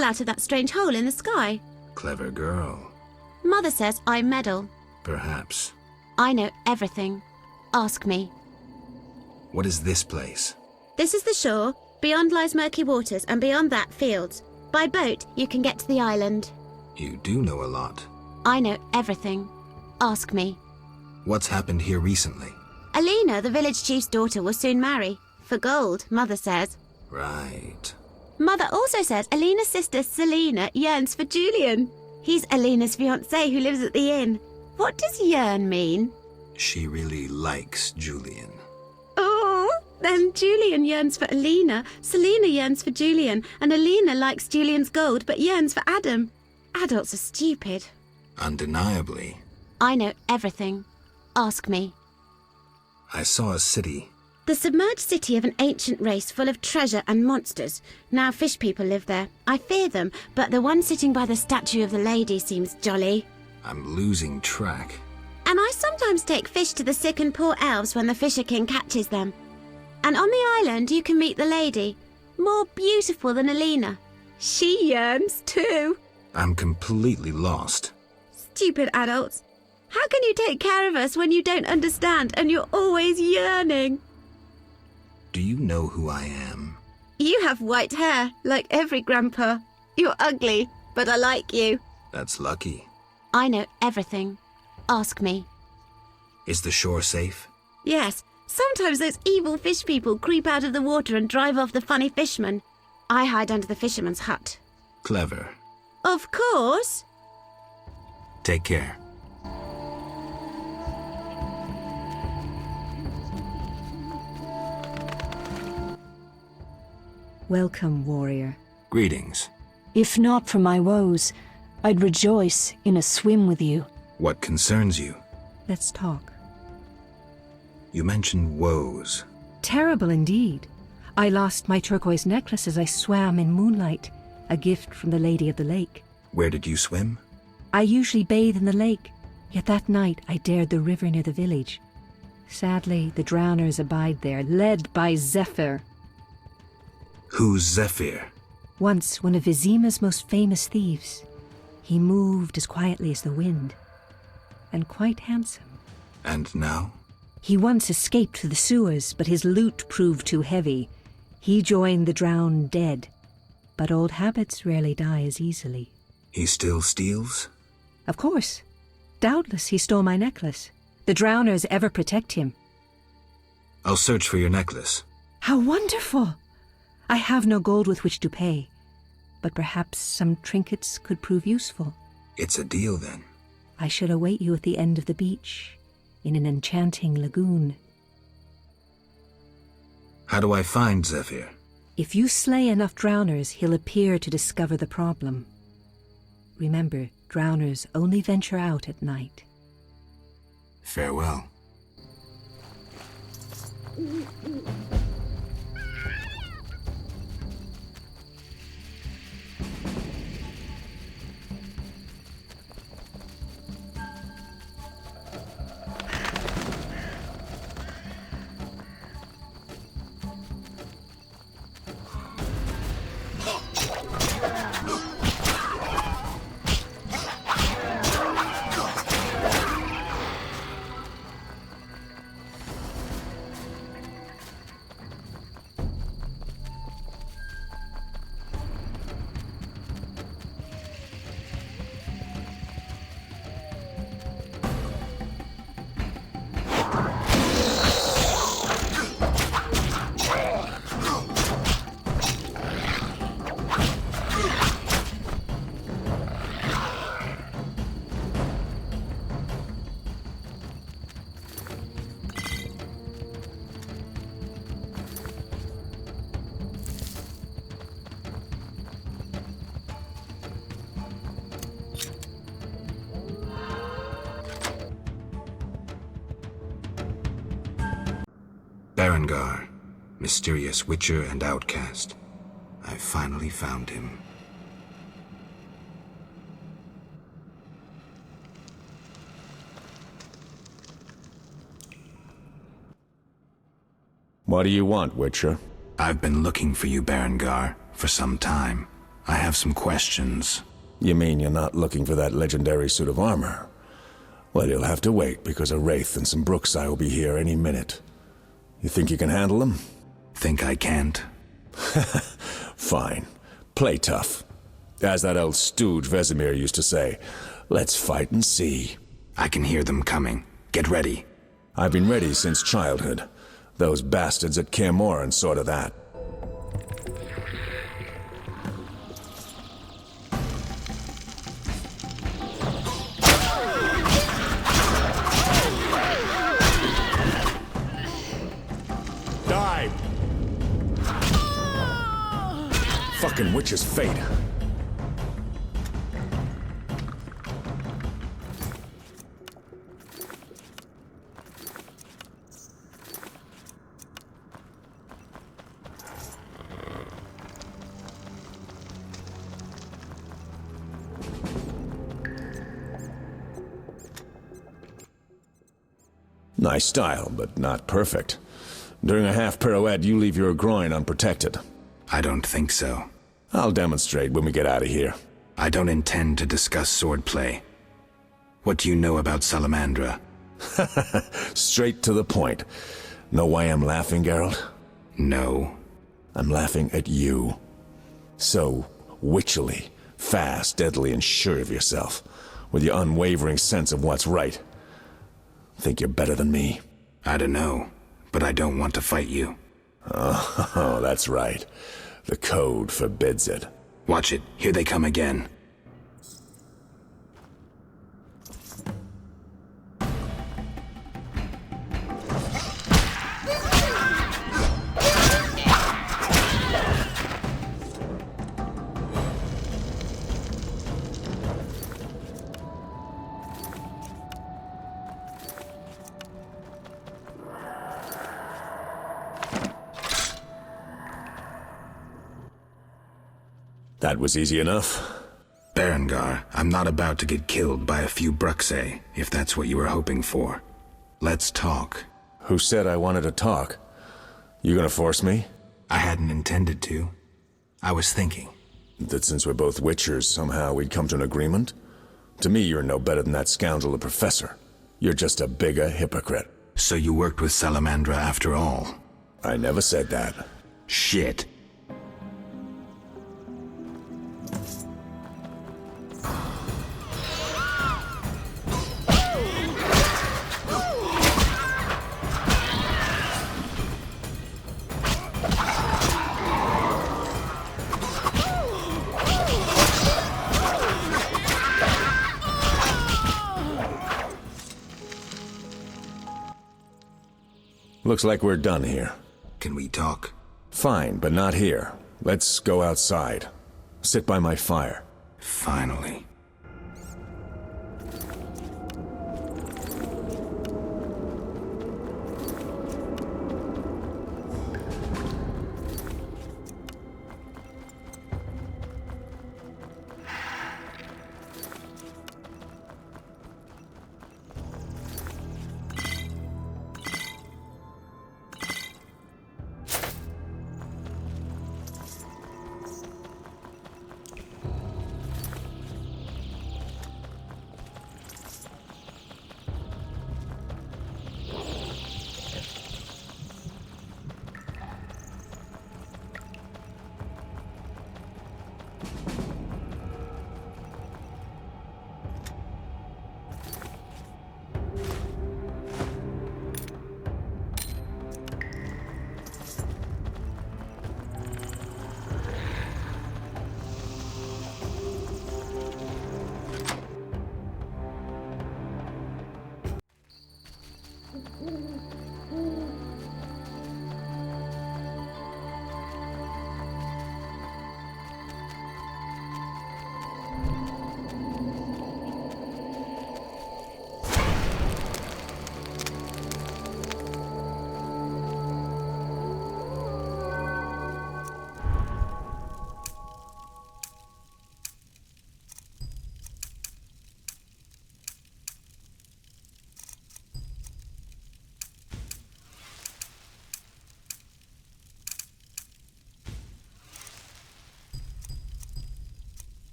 fell out of that strange hole in the sky. Clever girl. Mother says I meddle. Perhaps. I know everything. Ask me. What is this place? This is the shore. Beyond lies murky waters, and beyond that, fields. By boat, you can get to the island. You do know a lot. I know everything. Ask me. What's happened here recently? Alina, the village chief's daughter, will soon marry. For gold, Mother says. Right. Mother also says Alina's sister, Selena, yearns for Julian. He's Alina's fiancé who lives at the inn. What does yearn mean? She really likes Julian. Oh, then Julian yearns for Alina, Selena yearns for Julian, and Alina likes Julian's gold but yearns for Adam. Adults are stupid. Undeniably. I know everything. Ask me. I saw a city. The submerged city of an ancient race full of treasure and monsters. Now fish people live there. I fear them, but the one sitting by the statue of the lady seems jolly. I'm losing track. And I sometimes take fish to the sick and poor elves when the Fisher King catches them. And on the island you can meet the lady, more beautiful than Alina. She yearns too. I'm completely lost. Stupid adults. How can you take care of us when you don't understand and you're always yearning? Do you know who I am? You have white hair, like every grandpa. You're ugly, but I like you. That's lucky. I know everything. Ask me. Is the shore safe? Yes. Sometimes those evil fish people creep out of the water and drive off the funny fishermen. I hide under the fisherman's hut. Clever. Of course. Take care. Welcome, warrior. Greetings. If not for my woes, I'd rejoice in a swim with you. What concerns you? Let's talk. You mentioned woes. Terrible indeed. I lost my turquoise necklace as I swam in moonlight, a gift from the Lady of the Lake. Where did you swim? I usually bathe in the lake, yet that night I dared the river near the village. Sadly, the drowners abide there, led by Zephyr. Who's Zephyr? Once one of Vizima's most famous thieves. He moved as quietly as the wind, and quite handsome. And now? He once escaped through the sewers, but his loot proved too heavy. He joined the drowned dead, but old habits rarely die as easily. He still steals? Of course. Doubtless he stole my necklace. The drowners ever protect him. I'll search for your necklace. How wonderful! I have no gold with which to pay, but perhaps some trinkets could prove useful. It's a deal then. I shall await you at the end of the beach, in an enchanting lagoon. How do I find Zephyr? If you slay enough drowners, he'll appear to discover the problem. Remember, drowners only venture out at night. Farewell. Berengar, mysterious witcher and outcast. I finally found him. What do you want, Witcher? I've been looking for you, Berengar, for some time. I have some questions. You mean you're not looking for that legendary suit of armor? Well, you'll have to wait, because a Wraith and some Brookside will be here any minute. You think you can handle them? Think I can't? Fine. Play tough. As that old stooge Vesemir used to say, let's fight and see. I can hear them coming. Get ready. I've been ready since childhood. Those bastards at Kaer Morhen saw to that. Die! Fucking witch's fate. Nice style, but not perfect. During a half pirouette, you leave your groin unprotected. I don't think so. I'll demonstrate when we get out of here. I don't intend to discuss swordplay. What do you know about Salamandra? Straight to the point. Know why I'm laughing, Geralt? No. I'm laughing at you. So witchily, fast, deadly, and sure of yourself, with your unwavering sense of what's right. Think you're better than me? I don't know, but I don't want to fight you. Oh, that's right. The code forbids it. Watch it. Here they come again. That was easy enough. Berengar, I'm not about to get killed by a few Bruxae, if that's what you were hoping for. Let's talk. Who said I wanted to talk? You gonna force me? I hadn't intended to. I was thinking. That since we're both Witchers, somehow we'd come to an agreement? To me, you're no better than that scoundrel the Professor. You're just a bigger hypocrite. So you worked with Salamandra after all? I never said that. Shit. Looks like we're done here. Can we talk? Fine, but not here. Let's go outside. Sit by my fire. Finally.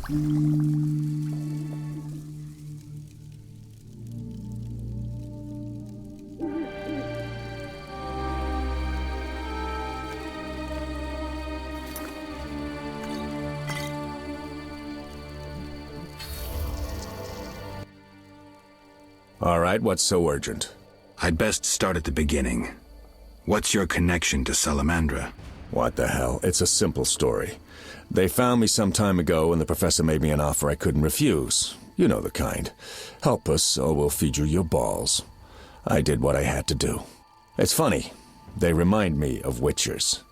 All right, what's so urgent? I'd best start at the beginning. What's your connection to Salamandra? What the hell? It's a simple story. They found me some time ago and the professor made me an offer I couldn't refuse. You know the kind. Help us or we'll feed you your balls. I did what I had to do. It's funny. They remind me of Witchers.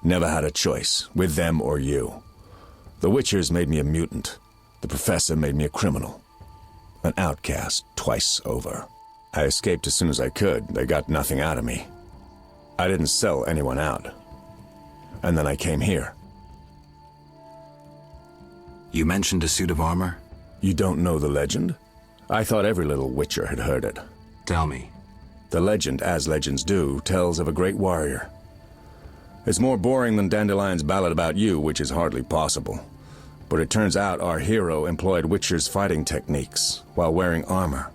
Never had a choice, with them or you. The Witchers made me a mutant. The professor made me a criminal. An outcast twice over. I escaped as soon as I could. They got nothing out of me. I didn't sell anyone out. And then I came here. You mentioned a suit of armor? You don't know the legend? I thought every little Witcher had heard it. Tell me. The legend, as legends do, tells of a great warrior. It's more boring than Dandelion's ballad about you, which is hardly possible. But it turns out our hero employed Witcher's fighting techniques while wearing armor.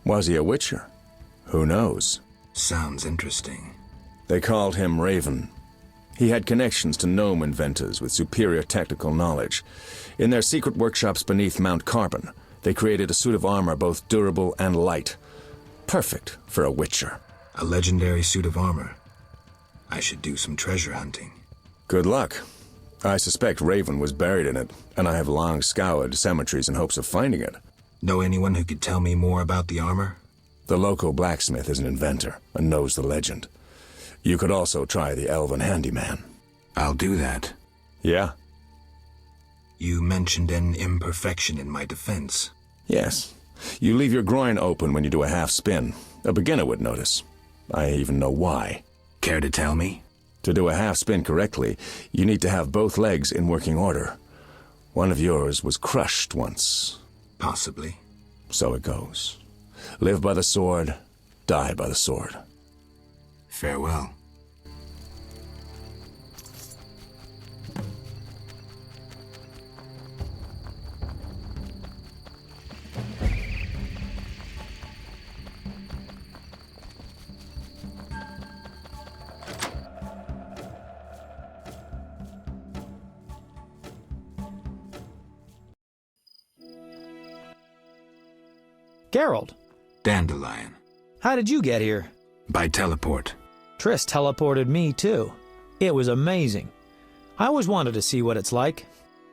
Was he a Witcher? Who knows? Sounds interesting. They called him Raven. He had connections to gnome inventors with superior technical knowledge. In their secret workshops beneath Mount Carbon, they created a suit of armor both durable and light. Perfect for a Witcher. A legendary suit of armor. I should do some treasure hunting. Good luck. I suspect Raven was buried in it, and I have long scoured cemeteries in hopes of finding it. Know anyone who could tell me more about the armor? The local blacksmith is an inventor and knows the legend. You could also try the elven handyman. I'll do that. Yeah? You mentioned an imperfection in my defense. Yes. You leave your groin open when you do a half spin. A beginner would notice. I even know why. Care to tell me? To do a half spin correctly, you need to have both legs in working order. One of yours was crushed once. Possibly. So it goes. Live by the sword, die by the sword. Farewell. Geralt, Dandelion. how did you get here? By teleport. Triss teleported me, too. It was amazing. I always wanted to see what it's like.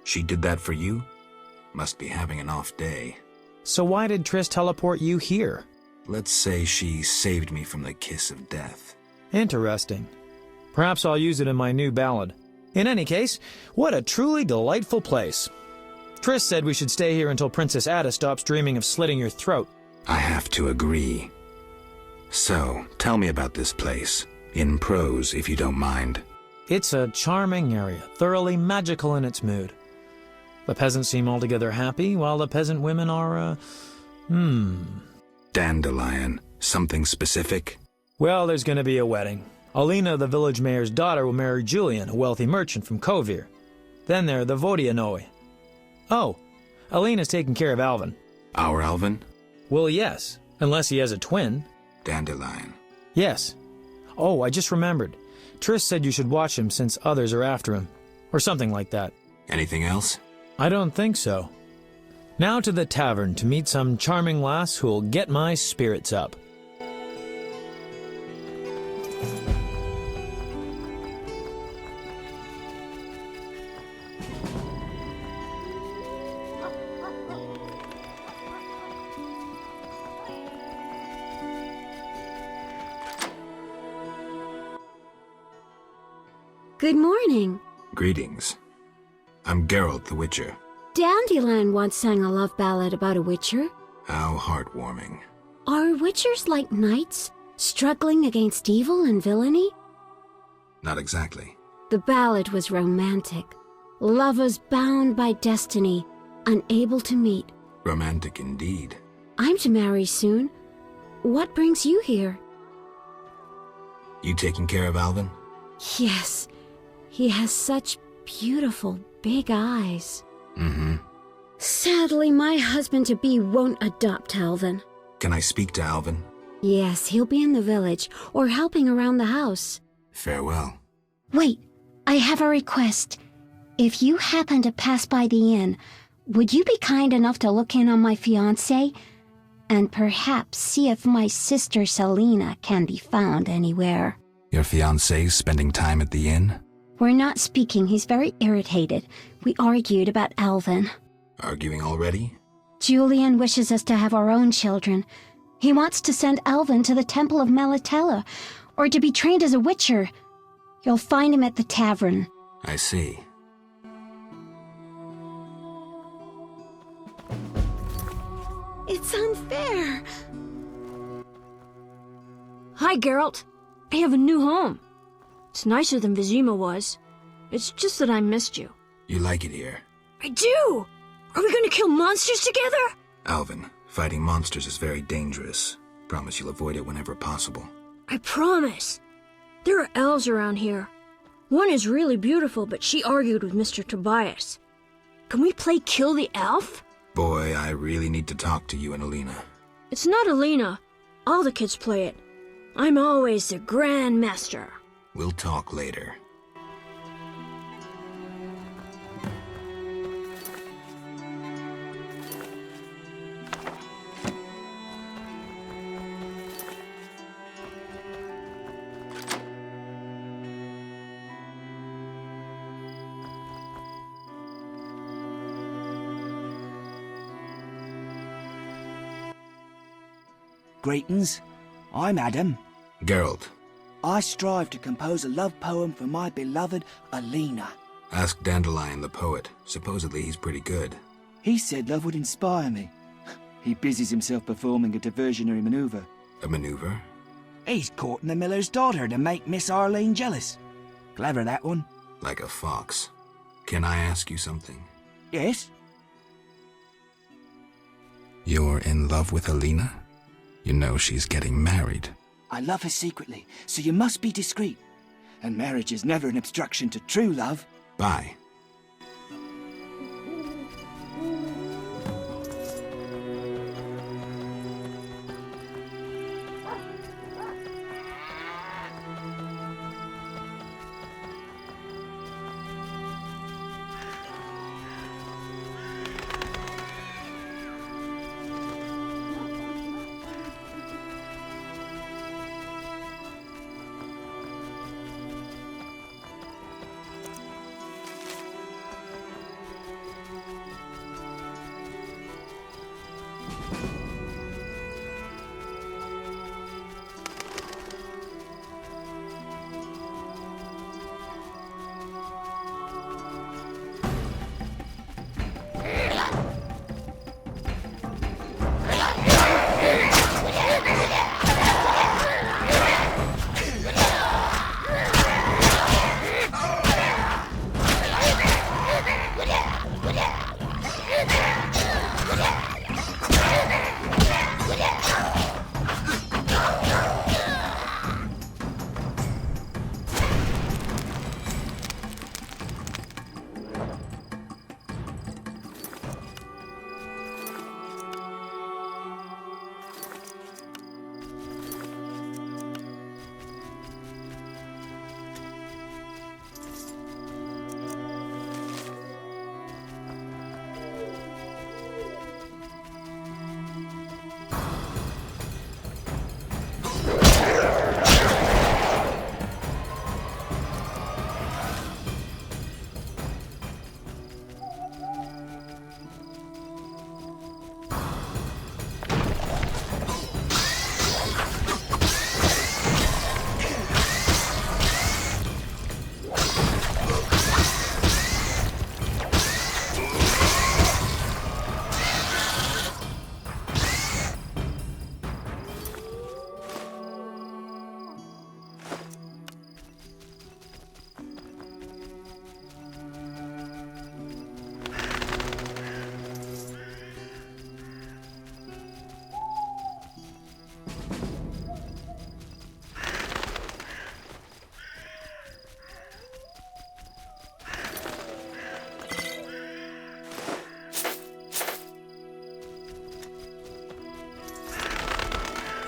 She did that for you? Must be having an off day. So why did Triss teleport you here? Let's say she saved me from the kiss of death. Interesting. Perhaps I'll use it in my new ballad. In any case, what a truly delightful place. Triss said we should stay here until Princess Ada stops dreaming of slitting your throat. I have to agree. So, tell me about this place. In prose, if you don't mind. It's a charming area, thoroughly magical in its mood. The peasants seem altogether happy, while the peasant women are, Dandelion. Something specific? Well, there's going to be a wedding. Alina, the village mayor's daughter, will marry Julian, a wealthy merchant from Kovir. Then there are the Vodianoi. Oh, Alina's taking care of Alvin. Our Alvin? Well, yes, unless he has a twin. Dandelion. Yes. Oh, I just remembered. Triss said you should watch him since others are after him. Or something like that. Anything else? I don't think so. Now to the tavern to meet some charming lass who'll get my spirits up. Good morning. Greetings. I'm Geralt the Witcher. Dandelion once sang a love ballad about a witcher. How heartwarming. Are witchers like knights, struggling against evil and villainy? Not exactly. The ballad was romantic. Lovers bound by destiny, unable to meet. Romantic indeed. I'm to marry soon. What brings you here? You taking care of Alvin? Yes, he has such beautiful big eyes. Mm-hmm. Sadly, my husband-to-be won't adopt Alvin. Can I speak to Alvin? Yes, he'll be in the village, or helping around the house. Farewell. Wait, I have a request. If you happen to pass by the inn, would you be kind enough to look in on my fiancé? And perhaps see if my sister Selena can be found anywhere. Your fiancé's spending time at the inn? We're not speaking. He's very irritated. We argued about Alvin. Arguing already? Julian wishes us to have our own children. He wants to send Alvin to the Temple of Melatella, or to be trained as a witcher. You'll find him at the tavern. I see. It's unfair. Hi, Geralt. I have a new home. It's nicer than Vizima was. It's just that I missed you. You like it here? I do! Are we gonna kill monsters together? Alvin, fighting monsters is very dangerous. Promise you'll avoid it whenever possible. I promise. There are elves around here. One is really beautiful, but she argued with Mr. Tobias. Can we play Kill the Elf? Boy, I really need to talk to you and Alina. It's not Alina. All the kids play it. I'm always the Grand Master. We'll talk later. Greetings. I'm Adam. Geralt, I strive to compose a love poem for my beloved Alina. ask Dandelion the poet. Supposedly he's pretty good. He said love would inspire me. He busies himself performing a diversionary maneuver. A maneuver? He's courting the miller's daughter to make Miss Arlene jealous. Clever, that one. Like a fox. Can I ask you something? Yes? You're in love with Alina? You know she's getting married. I love her secretly, so you must be discreet. And marriage is never an obstruction to true love. Bye.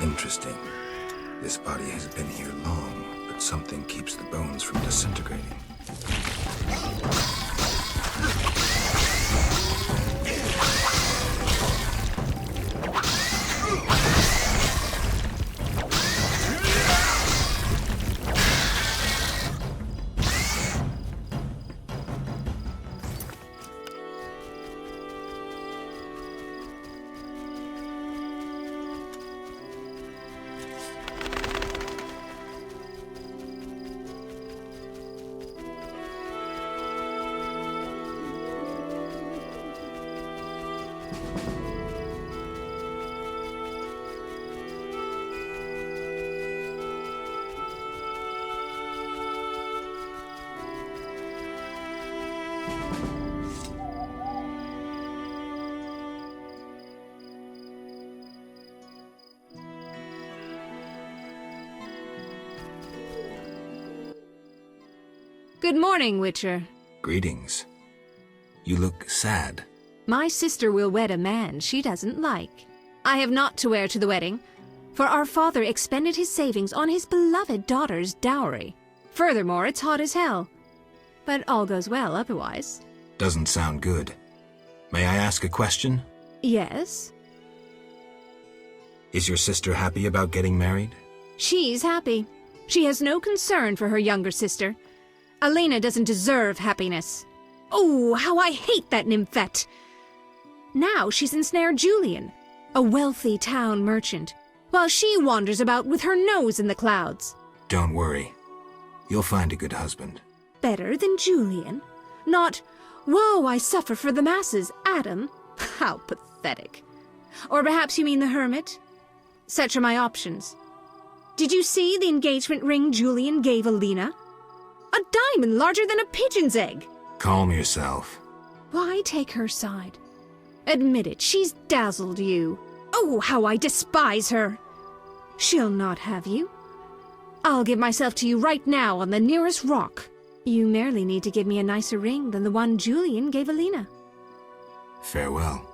Interesting. This body has been here long, but something keeps the bones from disintegrating. Good morning, Witcher. Greetings. You look sad. My sister will wed a man she doesn't like. I have naught to wear to the wedding, for our father expended his savings on his beloved daughter's dowry. Furthermore, it's hot as hell. But all goes well otherwise. Doesn't sound good. May I ask a question? Yes? Is your sister happy about getting married? She's happy. She has no concern for her younger sister. Elena doesn't deserve happiness. Oh, how I hate that nymphette! Now she's ensnared Julian, a wealthy town merchant, while she wanders about with her nose in the clouds. Don't worry. You'll find a good husband. Better than Julian? Not, woe, I suffer for the masses, Adam? How pathetic. Or perhaps you mean the hermit? Such are my options. Did you see the engagement ring Julian gave Elena? A diamond larger than a pigeon's egg. Calm yourself. Why take her side? Admit it, she's dazzled you. Oh, how I despise her. She'll not have you. I'll give myself to you right now on the nearest rock. You merely need to give me a nicer ring than the one Julian gave Elena. Farewell.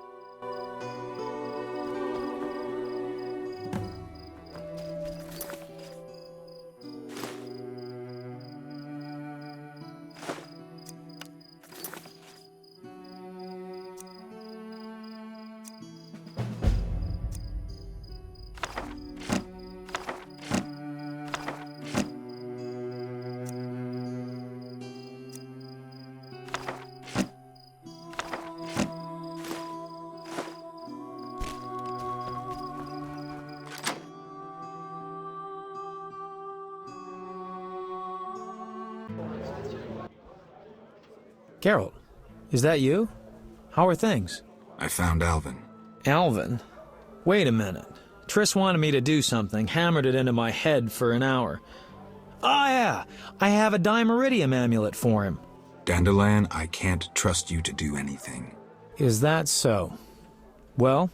Geralt, is that you? How are things? I found Alvin. Alvin? Wait a minute. Triss wanted me to do something, hammered it into my head for an hour. Oh yeah, I have a Dimeridium amulet for him. Dandelion, I can't trust you to do anything. Is that so? Well,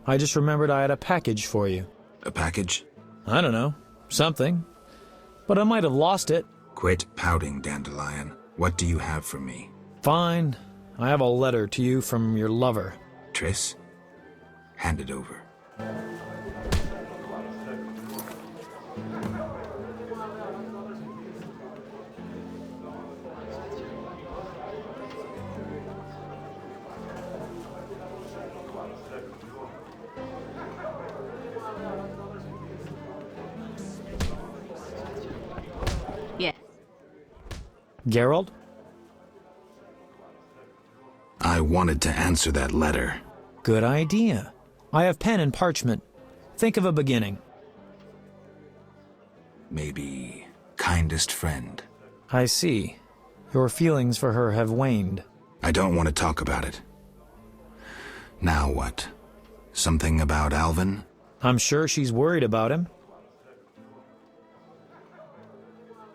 I just remembered I had a package for you. A package? I don't know. Something. But I might have lost it. Quit pouting, Dandelion. What do you have for me? Fine. I have a letter to you from your lover. Triss? Hand it over. Yeah. Geralt? I wanted to answer that letter. Good idea. I have pen and parchment. Think of a beginning. Maybe kindest friend. I see. Your feelings for her have waned. I don't want to talk about it. Now what? Something about Alvin? I'm sure she's worried about him.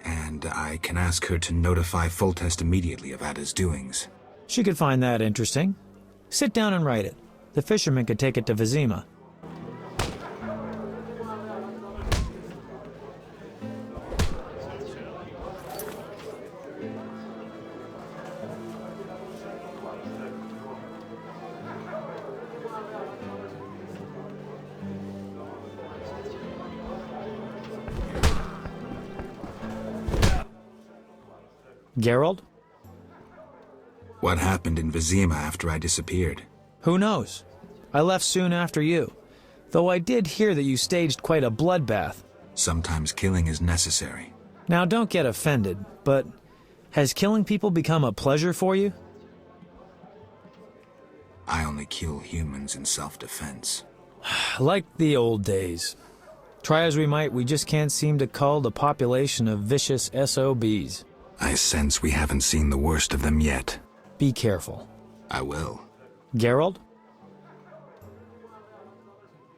And I can ask her to notify Foltest immediately of Ada's doings. She could find that interesting. Sit down and write it. The fisherman could take it to Vizima. Geralt? What happened in Vizima after I disappeared? Who knows? I left soon after you, though I did hear that you staged quite a bloodbath. Sometimes killing is necessary. Now don't get offended, but has killing people become a pleasure for you? I only kill humans in self-defense. Like the old days. Try as we might, we just can't seem to cull the population of vicious SOBs. I sense we haven't seen the worst of them yet. Be careful. I will. Geralt?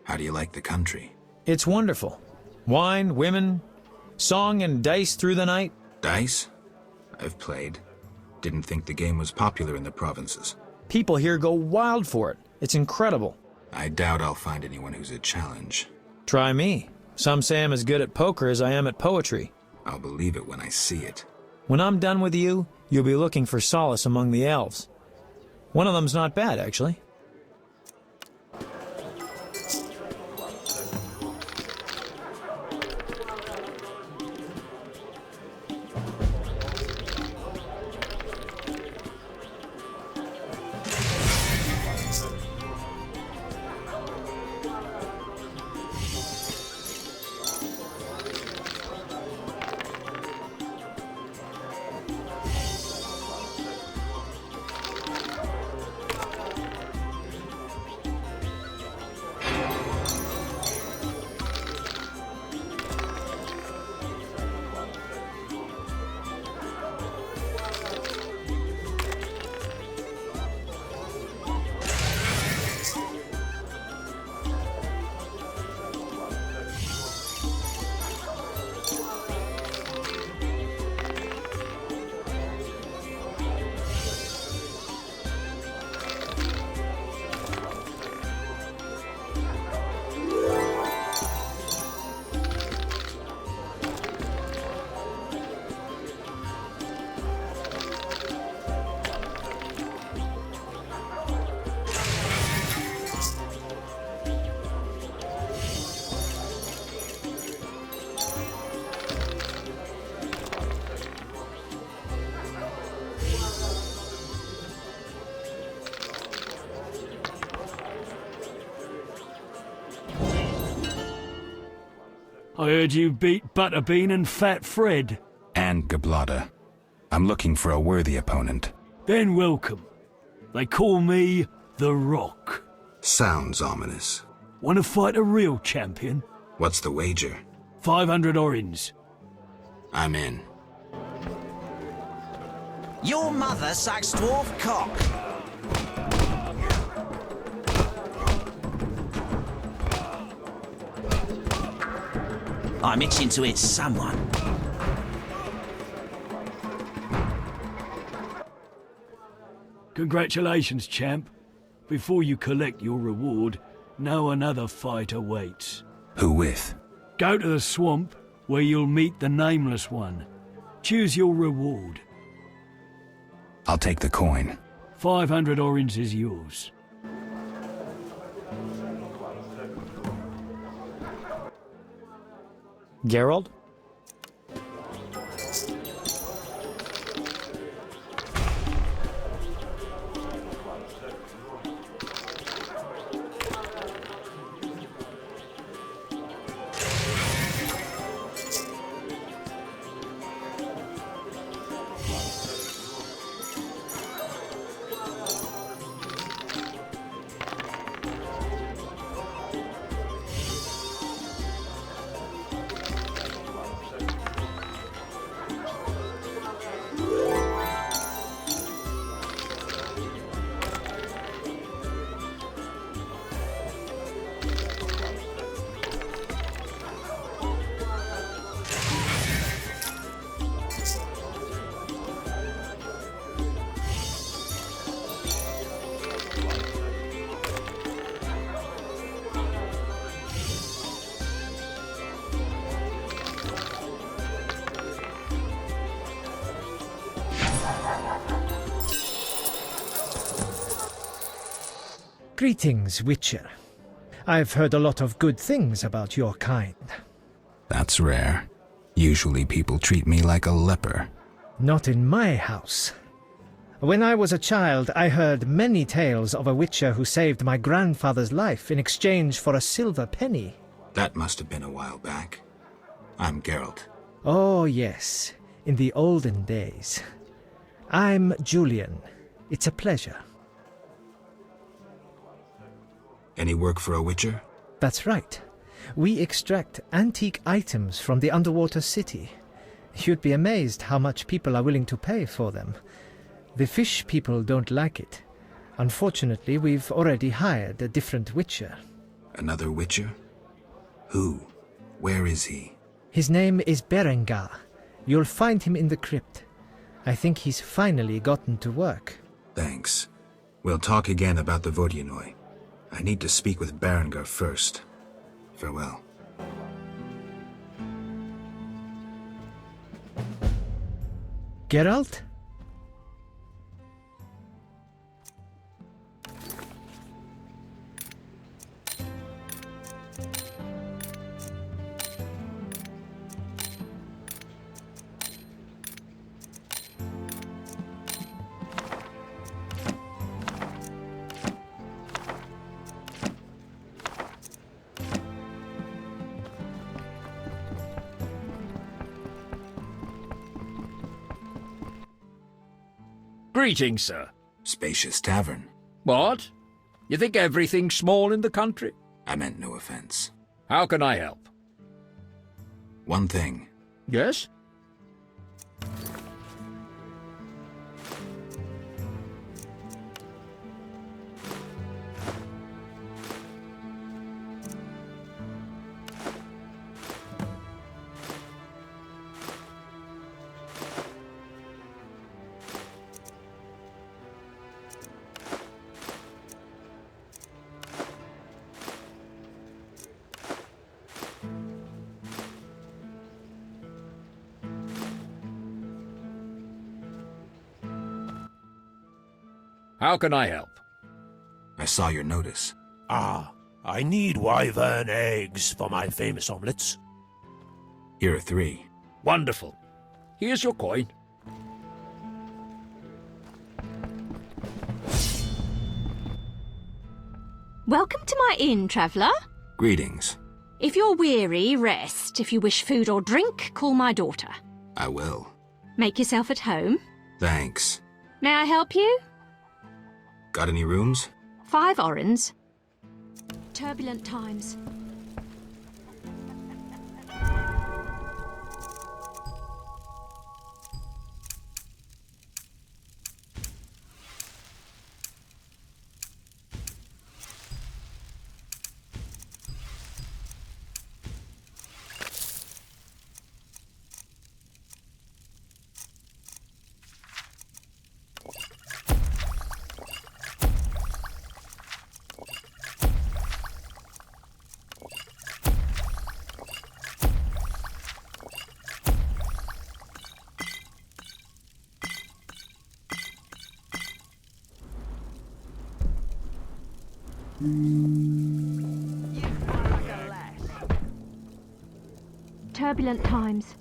How do you like the country? It's wonderful. Wine, women, song and dice through the night. Dice? I've played. Didn't think the game was popular in the provinces. People here go wild for it. It's incredible. I doubt I'll find anyone who's a challenge. Try me. Some say I'm as good at poker as I am at poetry. I'll believe it when I see it. When I'm done with you, you'll be looking for solace among the elves. One of them's not bad, actually. I heard you beat Butterbean and Fat Fred. And Gablada. I'm looking for a worthy opponent. Then welcome. They call me The Rock. Sounds ominous. Want to fight a real champion? What's the wager? 500 orange. I'm in. Your mother sucks dwarf cock. I'm itching to hit someone. Congratulations, champ. Before you collect your reward, know another fight awaits. Who with? Go to the swamp, where you'll meet the Nameless One. Choose your reward. I'll take the coin. 500 orange is yours. Geralt? Greetings, Witcher. I've heard a lot of good things about your kind. That's rare. Usually people treat me like a leper. Not in my house. When I was a child, I heard many tales of a witcher who saved my grandfather's life in exchange for a silver penny. That must have been a while back. I'm Geralt. Oh, yes, in the olden days. I'm Julian. It's a pleasure. Any work for a witcher? That's right. We extract antique items from the underwater city. You'd be amazed how much people are willing to pay for them. The fish people don't like it. Unfortunately, we've already hired a different witcher. Another witcher? Who? Where is he? His name is Berengar. You'll find him in the crypt. I think he's finally gotten to work. Thanks. We'll talk again about the Vodyanoi. I need to speak with Berengar first. Farewell. Geralt? Greetings, sir. Spacious tavern. What? You think everything's small in the country? I meant no offense. How can I help? One thing. Yes? How can I help? I saw your notice. Ah, I need wyvern eggs for my famous omelets. Here are 3. Wonderful. Here's your coin. Welcome to my inn, traveller. Greetings. If you're weary, rest. If you wish food or drink, call my daughter. I will. Make yourself at home. Thanks. May I help you? Got any rooms? 5 orens. Turbulent times. Turbulent times.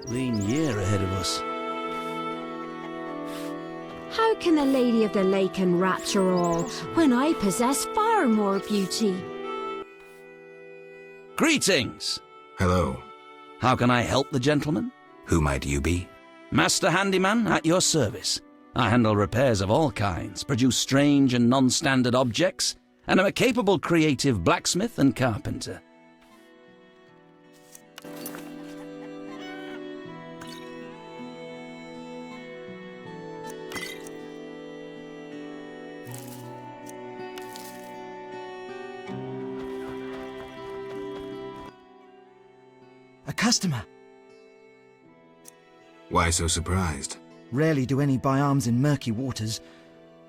Lean year ahead of us. How can the Lady of the Lake enrapture all when I possess far more beauty? Greetings! Hello. How can I help the gentleman? Who might you be? Master Handyman at your service. I handle repairs of all kinds, produce strange and non-standard objects, and am a capable creative blacksmith and carpenter. customer. Why so surprised? Rarely do any buy arms in murky waters.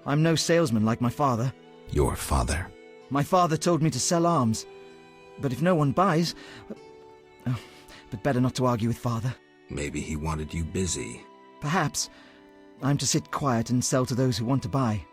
I'm no salesman like my father. Your father? My father told me to sell arms. But if no one buys... Oh, but better not to argue with father. Maybe he wanted you busy. Perhaps. I'm to sit quiet and sell to those who want to buy.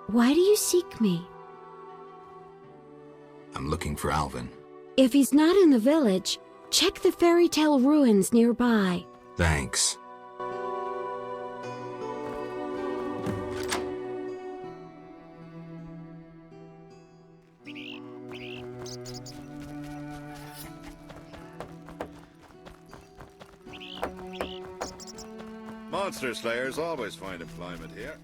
Why do you seek me? I'm looking for Alvin. If he's not in the village, check the fairy tale ruins nearby. Thanks. Monster slayers always find employment here.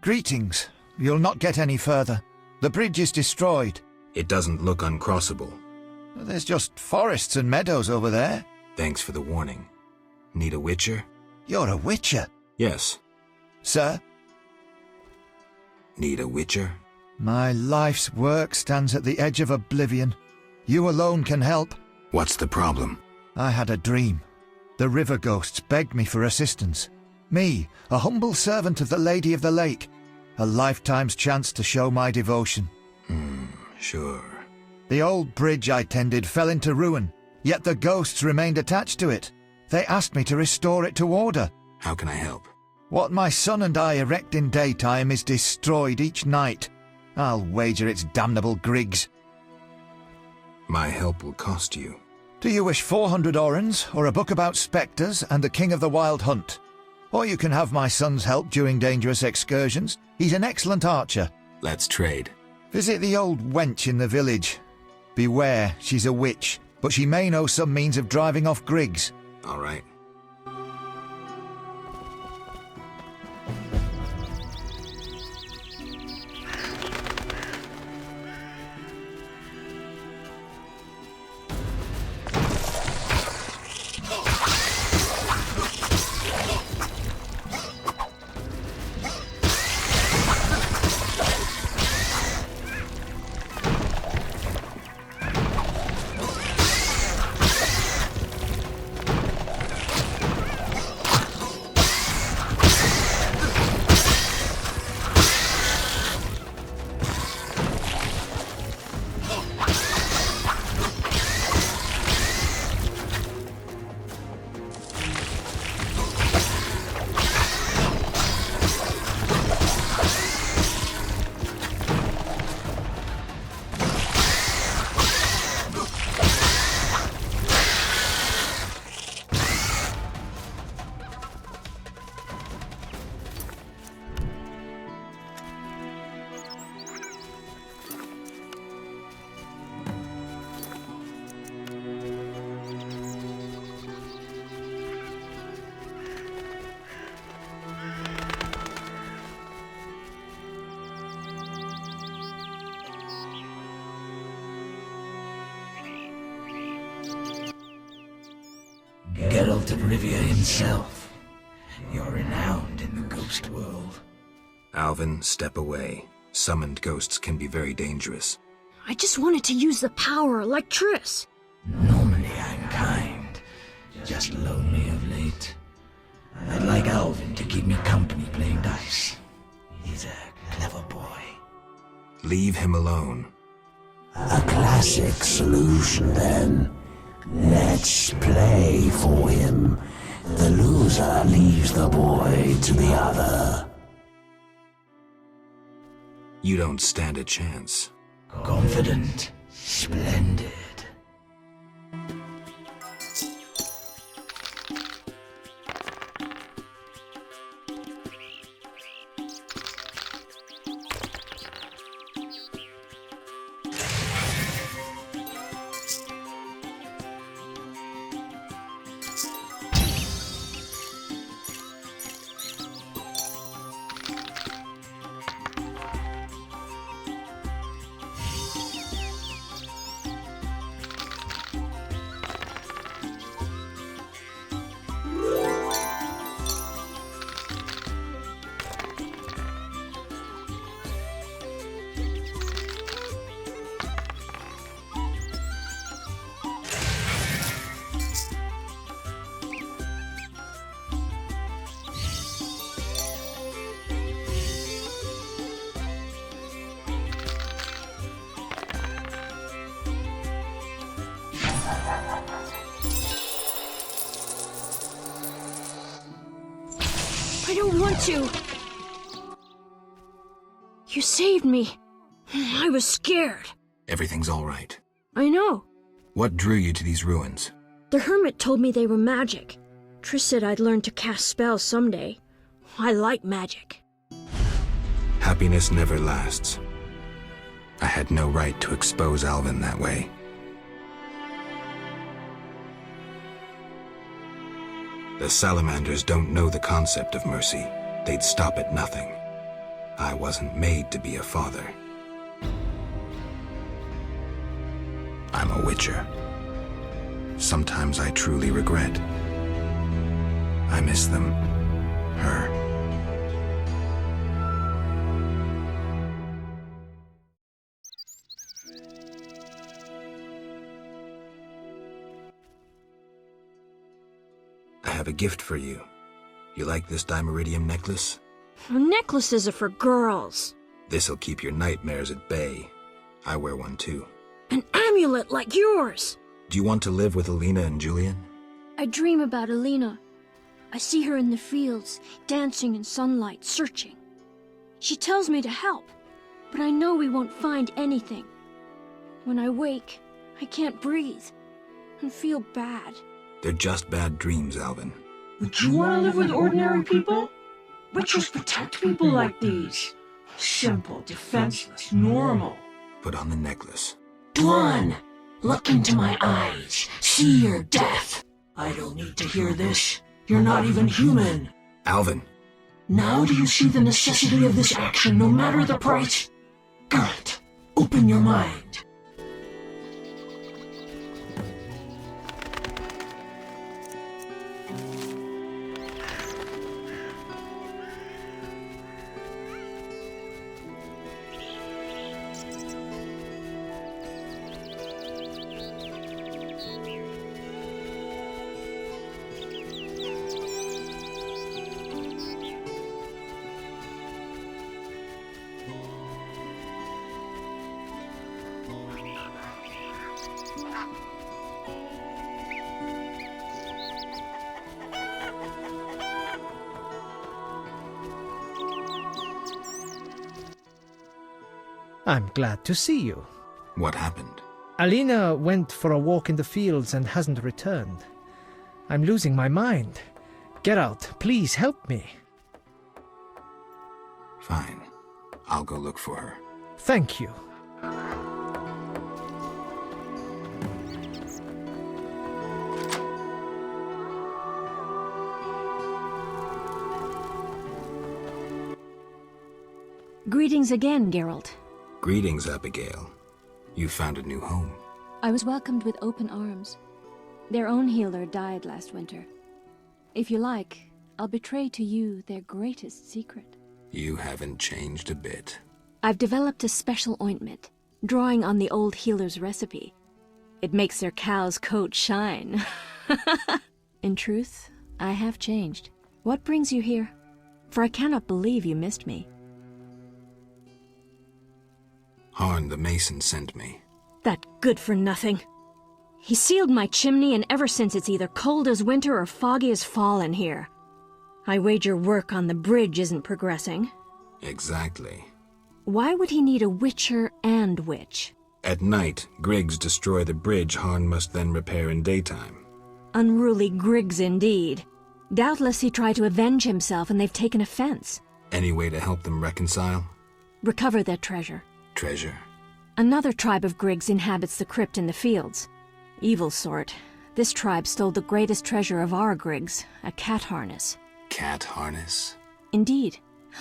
Greetings. You'll not get any further. The bridge is destroyed. It doesn't look uncrossable. There's just forests and meadows over there. Thanks for the warning. Need a witcher? You're a witcher? Yes. Sir? Need a witcher? My life's work stands at the edge of oblivion. You alone can help. What's the problem? I had a dream. The river ghosts begged me for assistance. Me, a humble servant of the Lady of the Lake. A lifetime's chance to show my devotion. Sure. The old bridge I tended fell into ruin, yet the ghosts remained attached to it. They asked me to restore it to order. How can I help? What my son and I erect in daytime is destroyed each night. I'll wager it's damnable grigs. My help will cost you. Do you wish 400 orens, or a book about spectres and the king of the wild hunt? Or you can have my son's help during dangerous excursions. He's an excellent archer. Let's trade. Visit the old wench in the village. Beware, she's a witch, but she may know some means of driving off grigs. All right. Geralt of Rivia himself. You're renowned in the ghost world. Alvin, step away. Summoned ghosts can be very dangerous. I just wanted to use the power like Triss. Normally I'm kind, just lonely of late. keep me company playing dice. He's a clever boy. Leave him alone. A classic solution, then. Let's play for him. The loser leaves the boy to the other. You don't stand a chance. Confident. Splendid. I don't want to. You saved me. I was scared. Everything's all right. I know. What drew you to these ruins? The hermit told me they were magic. Triss said I'd learn to cast spells someday. I like magic. Happiness never lasts. I had no right to expose Alvin that way. The salamanders don't know the concept of mercy. They'd stop at nothing. I wasn't made to be a father. I'm a witcher. Sometimes I truly regret. I miss them. Her. I have a gift for you. You like this dimeridium necklace? Necklaces are for girls. This'll keep your nightmares at bay. I wear one too. An amulet like yours. Do you want to live with Alina and Julian? I dream about Alina. I see her in the fields, dancing in sunlight, searching. She tells me to help, but I know we won't find anything. When I wake, I can't breathe and feel bad. They're just bad dreams, Alvin. Would you want to live with ordinary people? Witchers protect people like these. Simple, defenseless, normal. Put on the necklace. Dwan, look into my eyes. See your death. I don't need to hear this. You're not even human. Alvin. Now do you see the necessity of this action, no matter the price? Geralt, open your mind. I'm glad to see you. What happened? Alina went for a walk in the fields and hasn't returned. I'm losing my mind. Geralt, please help me. Fine. I'll go look for her. Thank you. Greetings again, Geralt. Greetings, Abigail. You found a new home. I was welcomed with open arms. Their own healer died last winter. If you like, I'll betray to you their greatest secret. You haven't changed a bit. I've developed a special ointment, drawing on the old healer's recipe. It makes their cow's coat shine. In truth, I have changed. What brings you here? for I cannot believe you missed me. Harn the mason sent me. That good-for-nothing. He sealed my chimney, and ever since it's either cold as winter or foggy as fall in here. I wager work on the bridge isn't progressing. Exactly. Why would he need a witcher and witch? At night, Griggs destroy the bridge Harn must then repair in daytime. Unruly Griggs indeed. Doubtless he tried to avenge himself, and they've taken offense. Any way to help them reconcile? Recover their treasure. Treasure? Another tribe of Griggs inhabits the crypt in the fields. Evil sort. This tribe stole the greatest treasure of our Griggs, a cat harness. Cat harness? Indeed.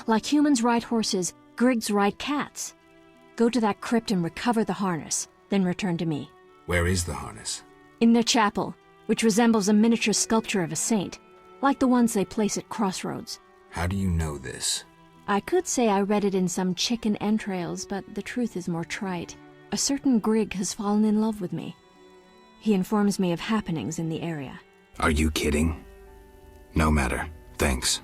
Like humans ride horses, Griggs ride cats. Go to that crypt and recover the harness, then return to me. Where is the harness? In their chapel, which resembles a miniature sculpture of a saint, like the ones they place at crossroads. How do you know this? I could say I read it in some chicken entrails, but the truth is more trite. A certain Grig has fallen in love with me. He informs me of happenings in the area. Are you kidding? No matter. Thanks.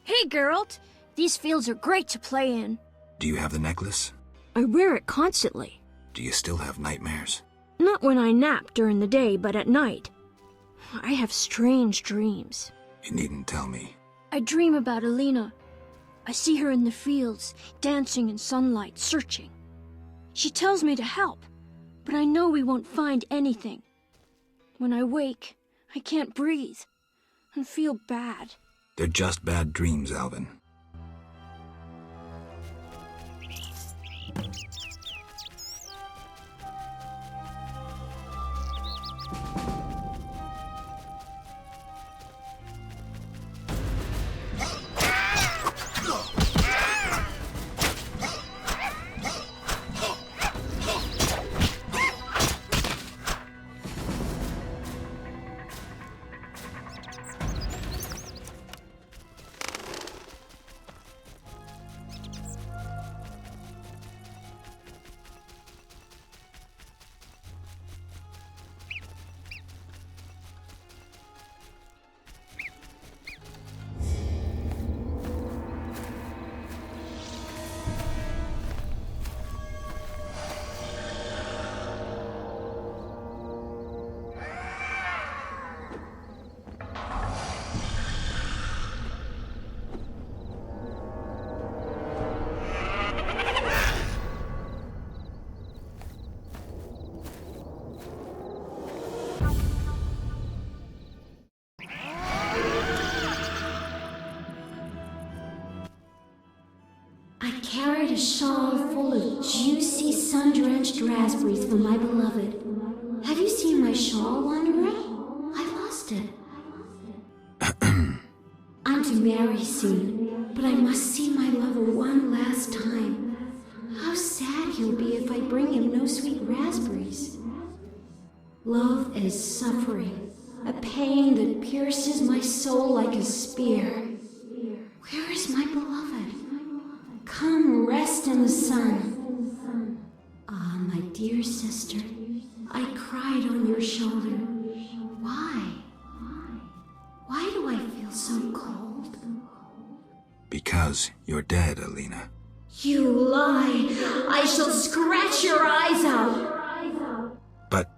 Hey, Geralt. These fields are great to play in. Do you have the necklace? I wear it constantly. Do you still have nightmares? Not when I nap during the day, but at night. I have strange dreams. You needn't tell me. I dream about Alina. I see her in the fields, dancing in sunlight, searching. She tells me to help, but I know we won't find anything. When I wake, I can't breathe and feel bad. They're just bad dreams, Alvin. Carried a shawl full of juicy, sun-drenched raspberries for my beloved. Have you seen my shawl, Wanderer? I lost it. I'm to marry soon, but I must see my lover one last time. How sad he'll be if I bring him no sweet raspberries. Love is suffering, a pain that pierces my soul like a spear. Where is my beloved? Come rest in the sun. Ah, my dear sister, I cried on your shoulder. Why? Why do I feel so cold? Because you're dead, Alina. You lie! I shall scratch your eyes out! But...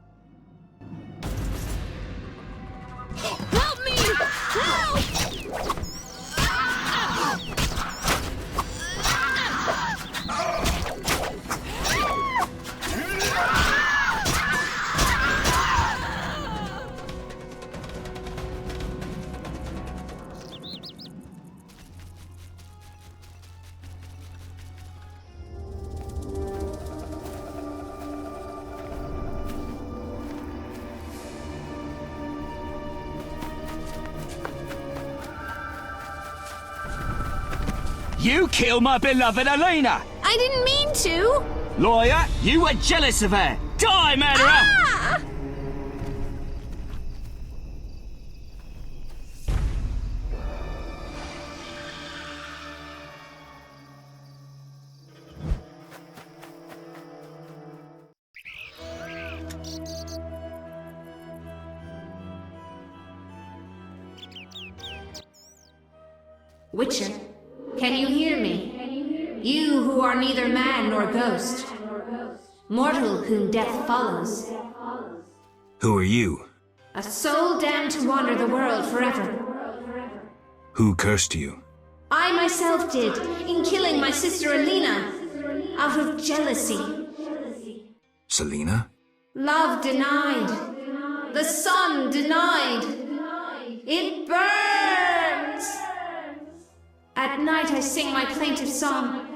Help me! Help! You killed my beloved Alina! I didn't mean to! Lawyer, you were jealous of her! Die, murderer! Ah! Witcher, can you hear me? You who are neither man nor ghost, mortal whom death follows, Who are you? a soul damned to wander the world forever. Who cursed you? I myself did, in killing my sister Alina, out of jealousy. Selena? Love denied. The sun denied. It burns! At night I sing my plaintive song.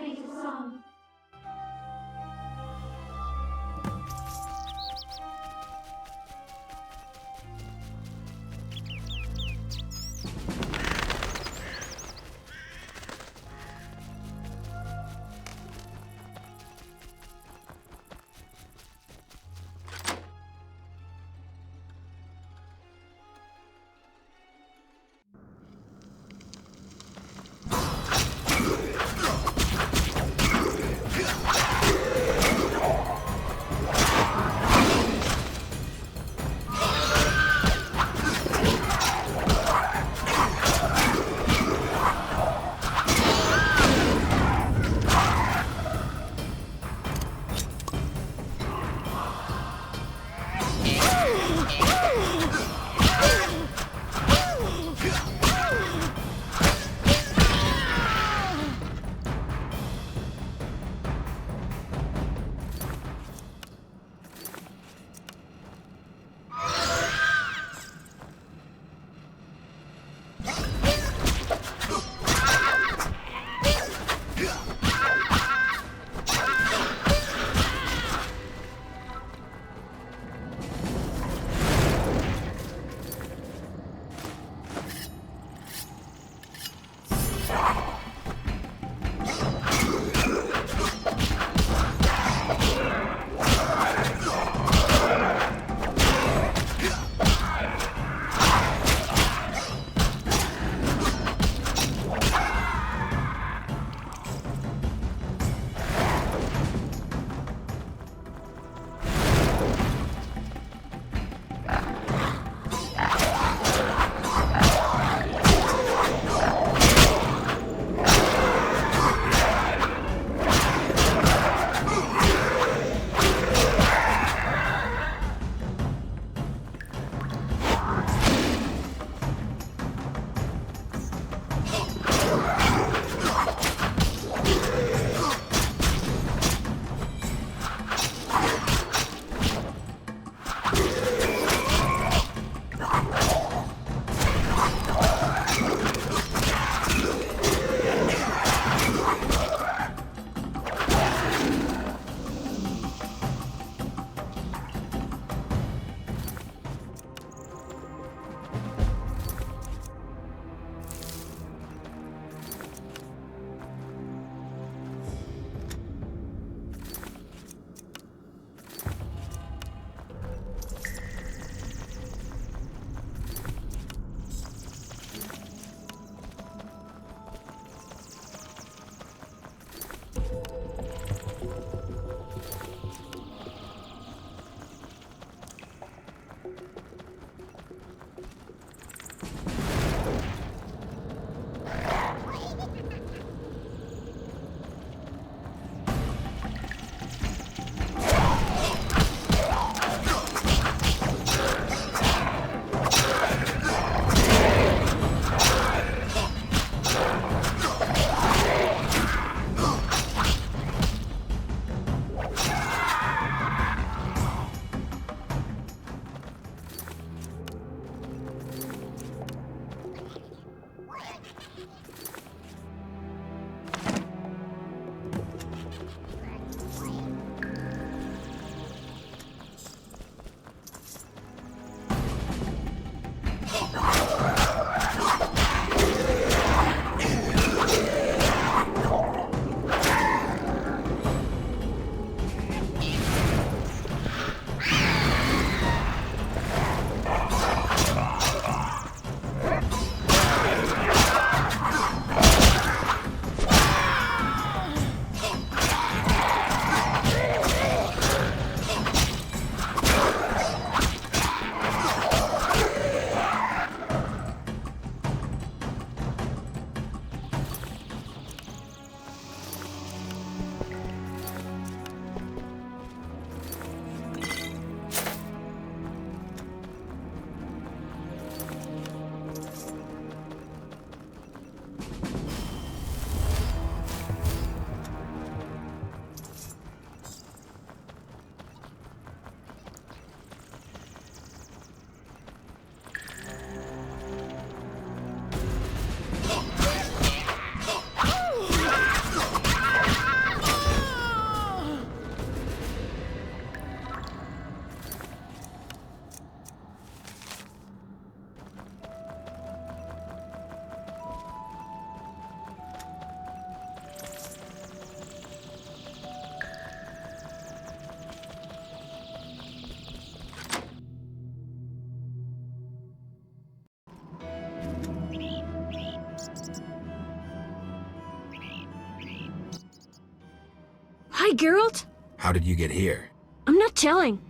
Hi, Geralt. How did you get here? I'm not telling.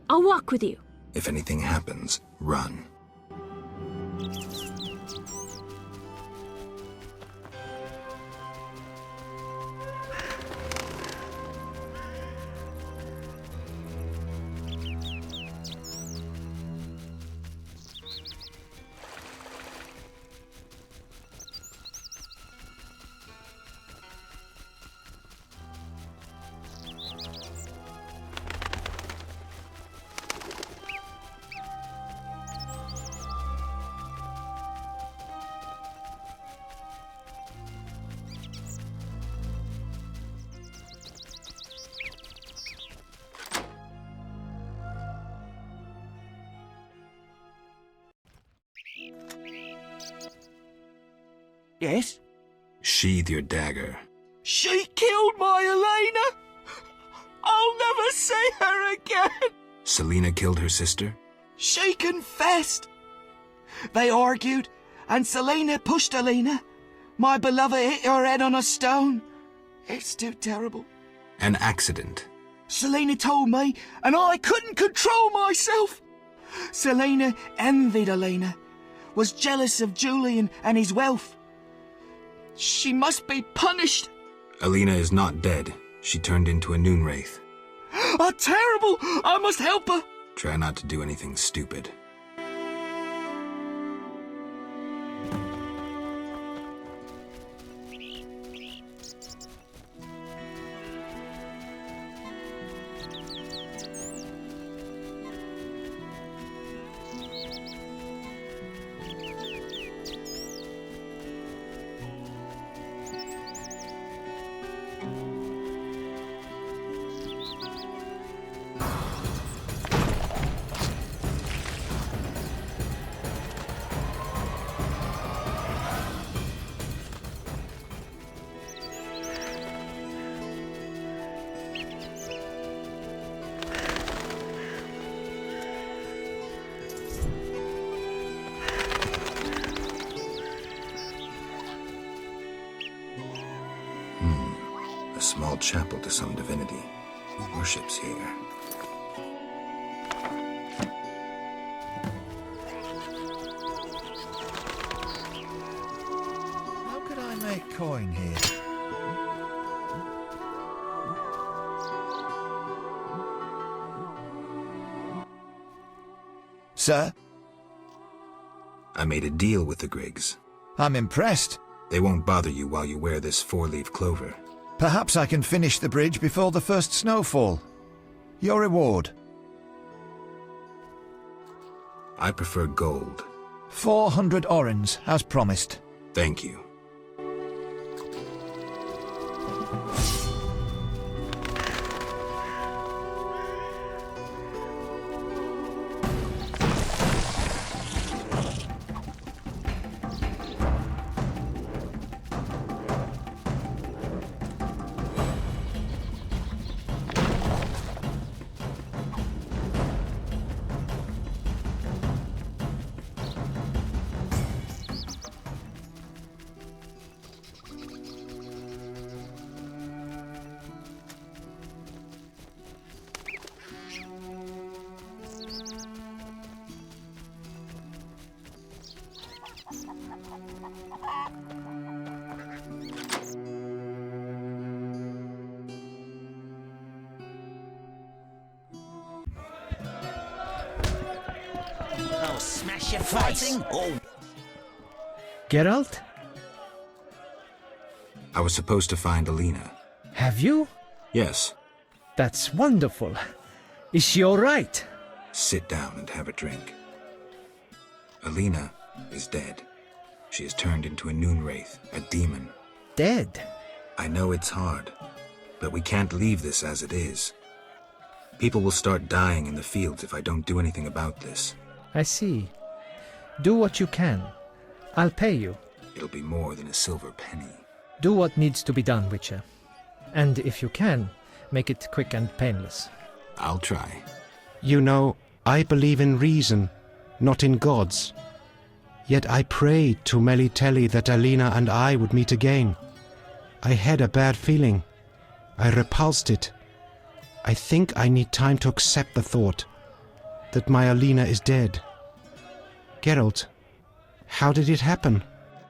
I'll walk with you. If anything happens, run. Yes? Sheathe your dagger. She killed my Elena! I'll never see her again! Selena killed her sister? She confessed! They argued, and Selena pushed Elena. My beloved hit her head on a stone. It's too terrible. An accident. Selena told me, and I couldn't control myself. Selena envied Elena, was jealous of Julian and his wealth. She must be punished. Elena is not dead. She turned into a noon wraith. Terrible! I must help her. Try not to do anything stupid. A small chapel to some divinity. Who worships here? How could I make coin here? Sir? I made a deal with the Griggs. I'm impressed. They won't bother you while you wear this four-leaf clover. Perhaps I can finish the bridge before the first snowfall. Your reward? I prefer gold. 400 orens, as promised. Thank you. I'll smash your fighting. Oh. Geralt? I was supposed to find Alina. Have you? Yes. That's wonderful. Is she all right? Sit down and have a drink. Alina is dead. She has turned into a noon wraith, a demon. Dead? I know it's hard, but we can't leave this as it is. People will start dying in the fields if I don't do anything about this. I see. Do what you can. I'll pay you. It'll be more than a silver penny. Do what needs to be done, Witcher. And if you can, make it quick and painless. I'll try. You know, I believe in reason, not in gods. Yet I prayed to Melitele that Alina and I would meet again. I had a bad feeling. I repulsed it. I think I need time to accept the thought that my Alina is dead. Geralt, how did it happen?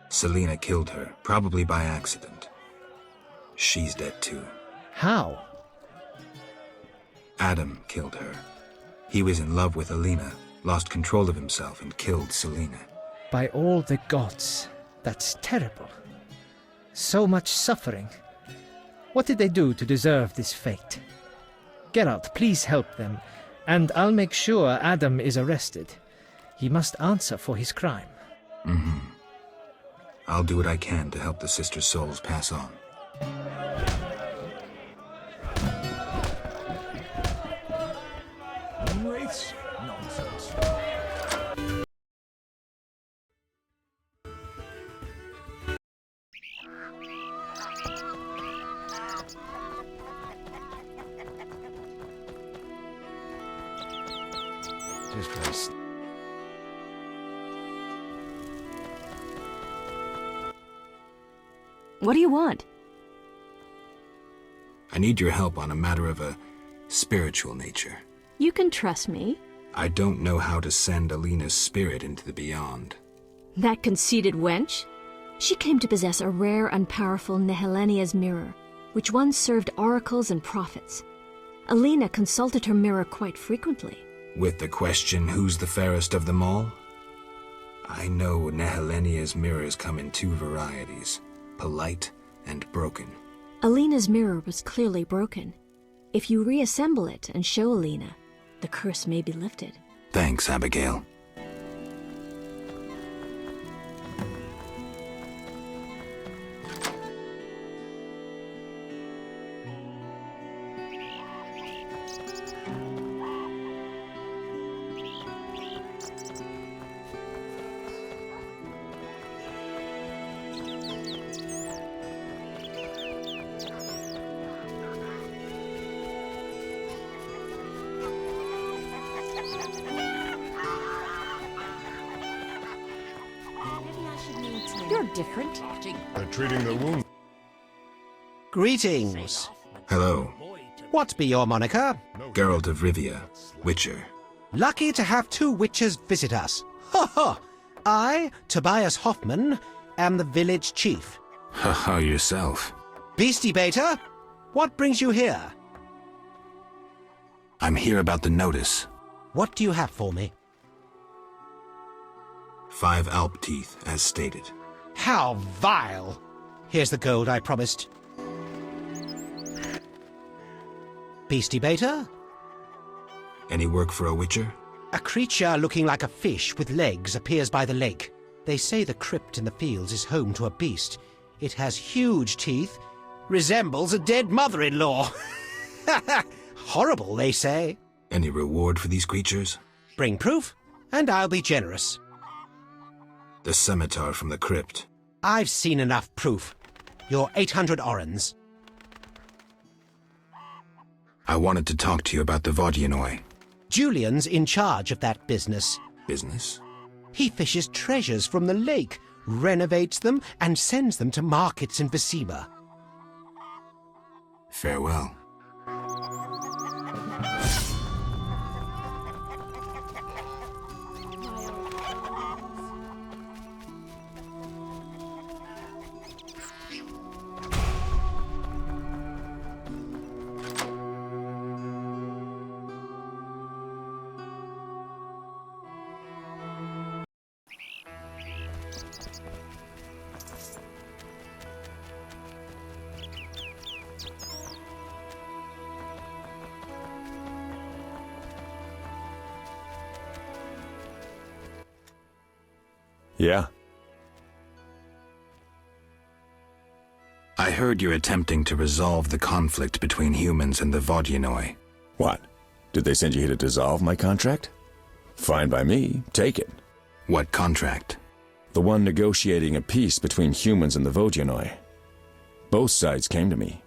Selena killed her, probably by accident. She's dead too. How? Adam killed her. He was in love with Alina, lost control of himself, and killed Selena. By all the gods, that's terrible. So much suffering. What did they do to deserve this fate? Geralt, please help them, and I'll make sure Adam is arrested. He must answer for his crime. Mm-hmm. I'll do what I can to help the sisters' souls pass on. Wraiths? Nonsense. This place. What do you want? I need your help on a matter of a spiritual nature. You can trust me. I don't know how to send Alina's spirit into the beyond. That conceited wench? She claimed to possess a rare and powerful Nehelenia's mirror, which once served oracles and prophets. Alina consulted her mirror quite frequently. With the question, who's the fairest of them all? I know Nehelenia's mirrors come in two varieties, polite and broken. Alina's mirror was clearly broken. If you reassemble it and show Alina, the curse may be lifted. Thanks, Abigail. You're different. They're treating the wound. Greetings. Hello. What be your moniker? Geralt of Rivia, Witcher. Lucky to have two witches visit us. Ha ha! I, Tobias Hoffman, am the village chief. Haha, yourself. Beastie Beta, what brings you here? I'm here about the notice. What do you have for me? 5 Alp teeth, as stated. How vile! Here's the gold I promised. Beastie Beta? Any work for a Witcher? A creature looking like a fish with legs appears by the lake. They say the crypt in the fields is home to a beast. It has huge teeth, resembles a dead mother-in-law. Horrible, they say. Any reward for these creatures? Bring proof, and I'll be generous. The scimitar from the crypt. I've seen enough proof. Your 800 orens. I wanted to talk to you about the Vodyanoi. Julian's in charge of that business. Business? He fishes treasures from the lake, renovates them, and sends them to markets in Visima. Farewell. Yeah? I heard you're attempting to resolve the conflict between humans and the Vodyanoi. What? Did they send you here to dissolve my contract? Fine by me. Take it. What contract? The one negotiating a peace between humans and the Vodyanoi. Both sides came to me.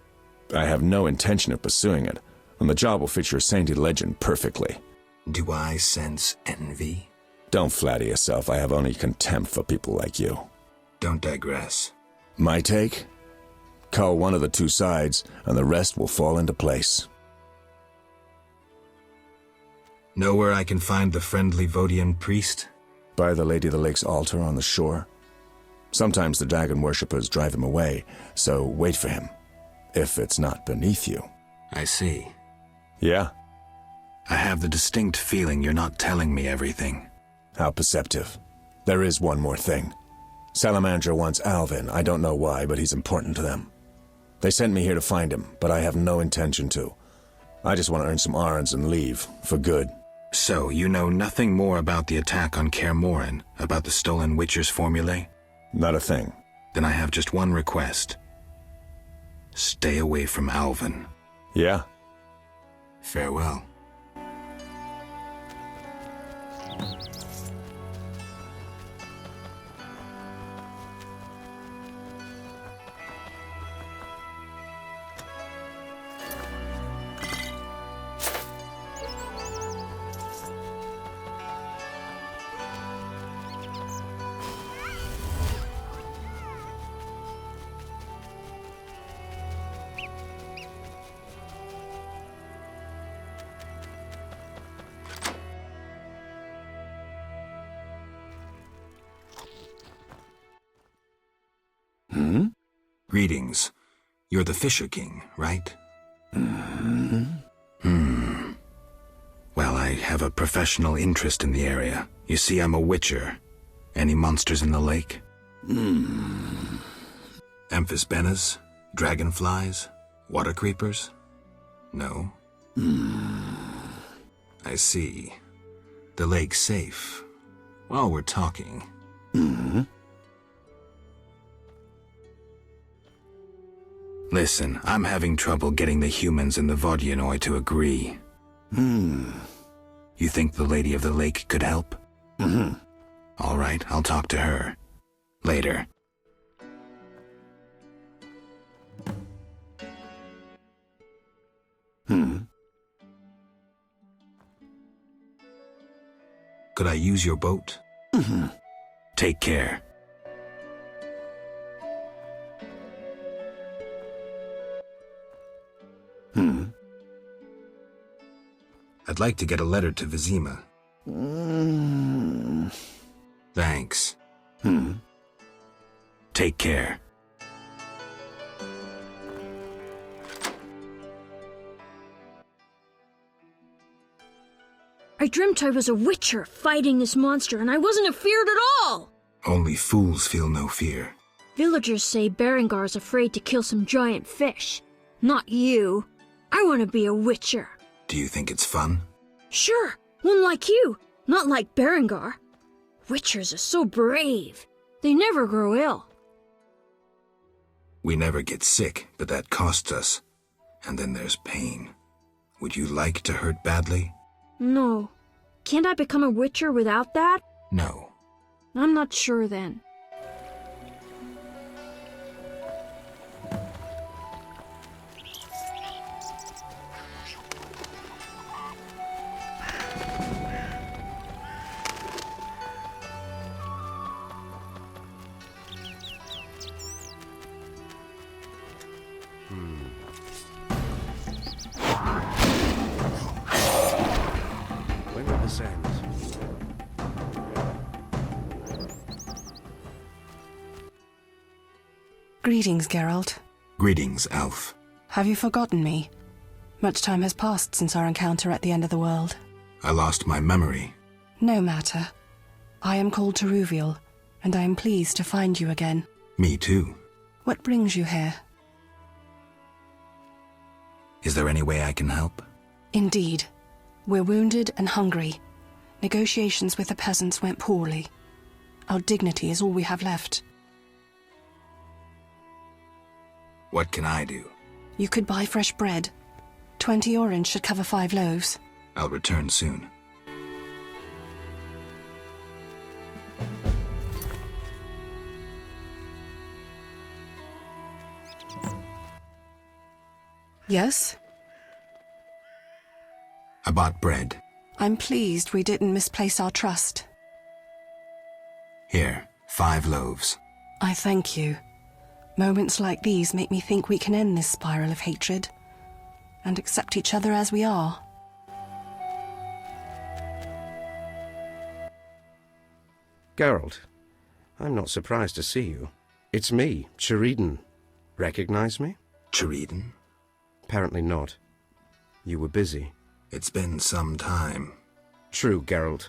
I have no intention of pursuing it, and the job will fit your sainted legend perfectly. Do I sense envy? Don't flatter yourself. I have only contempt for people like you. Don't digress. My take? Cull one of the two sides, and the rest will fall into place. Know where I can find the friendly Vodian priest? By the Lady of the Lake's altar on the shore. Sometimes the dragon worshippers drive him away, so wait for him, if it's not beneath you. I see. Yeah? I have the distinct feeling you're not telling me everything. How perceptive. There is one more thing. Salamandra wants Alvin. I don't know why, but he's important to them. They sent me here to find him, but I have no intention to. I just want to earn some Arons and leave, for good. So, you know nothing more about the attack on Kaer Morhen, about the stolen Witcher's formulae? Not a thing. Then I have just one request. Stay away from Alvin. Yeah? Farewell. Greetings. You're the Fisher King, right? Well, I have a professional interest in the area. You see, I'm a witcher. Any monsters in the lake? Amphisbaenas? Dragonflies? Water creepers? No? I see. The lake's safe. While we're talking. Listen, I'm having trouble getting the humans and the Vodianoi to agree. You think the Lady of the Lake could help? All right, I'll talk to her. Later. Could I use your boat? Take care. I'd like to get a letter to Vizima. Thanks. Take care. I dreamt I was a witcher fighting this monster, and I wasn't afeared at all! Only fools feel no fear. Villagers say Berengar's afraid to kill some giant fish. Not you. I want to be a witcher. Do you think it's fun? Sure, one like you, not like Berengar. Witchers are so brave. They never grow ill. We never get sick, but that costs us. And then there's pain. Would you like to hurt badly? No. Can't I become a witcher without that? No. I'm not sure then. Greetings, Geralt. Greetings, Elf. Have you forgotten me? Much time has passed since our encounter at the end of the world. I lost my memory. No matter. I am called Teruviel, and I am pleased to find you again. Me too. What brings you here? Is there any way I can help? Indeed. We're wounded and hungry. Negotiations with the peasants went poorly. Our dignity is all we have left. What can I do? You could buy fresh bread. 20 orange should cover 5 loaves. I'll return soon. Yes? I bought bread. I'm pleased we didn't misplace our trust. Here, 5 loaves. I thank you. Moments like these make me think we can end this spiral of hatred and accept each other as we are. Geralt, I'm not surprised to see you. It's me, Sheridan. Recognize me? Sheridan? Apparently not. You were busy. It's been some time. True, Geralt.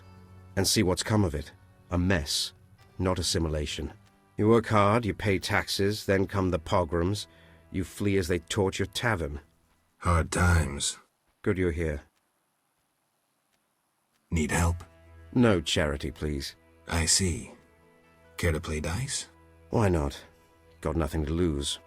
And see what's come of it. A mess, not assimilation. You work hard, you pay taxes, then come the pogroms. You flee as they torch your tavern. Hard times. Good you're here. Need help? No charity, please. I see. Care to play dice? Why not? Got nothing to lose.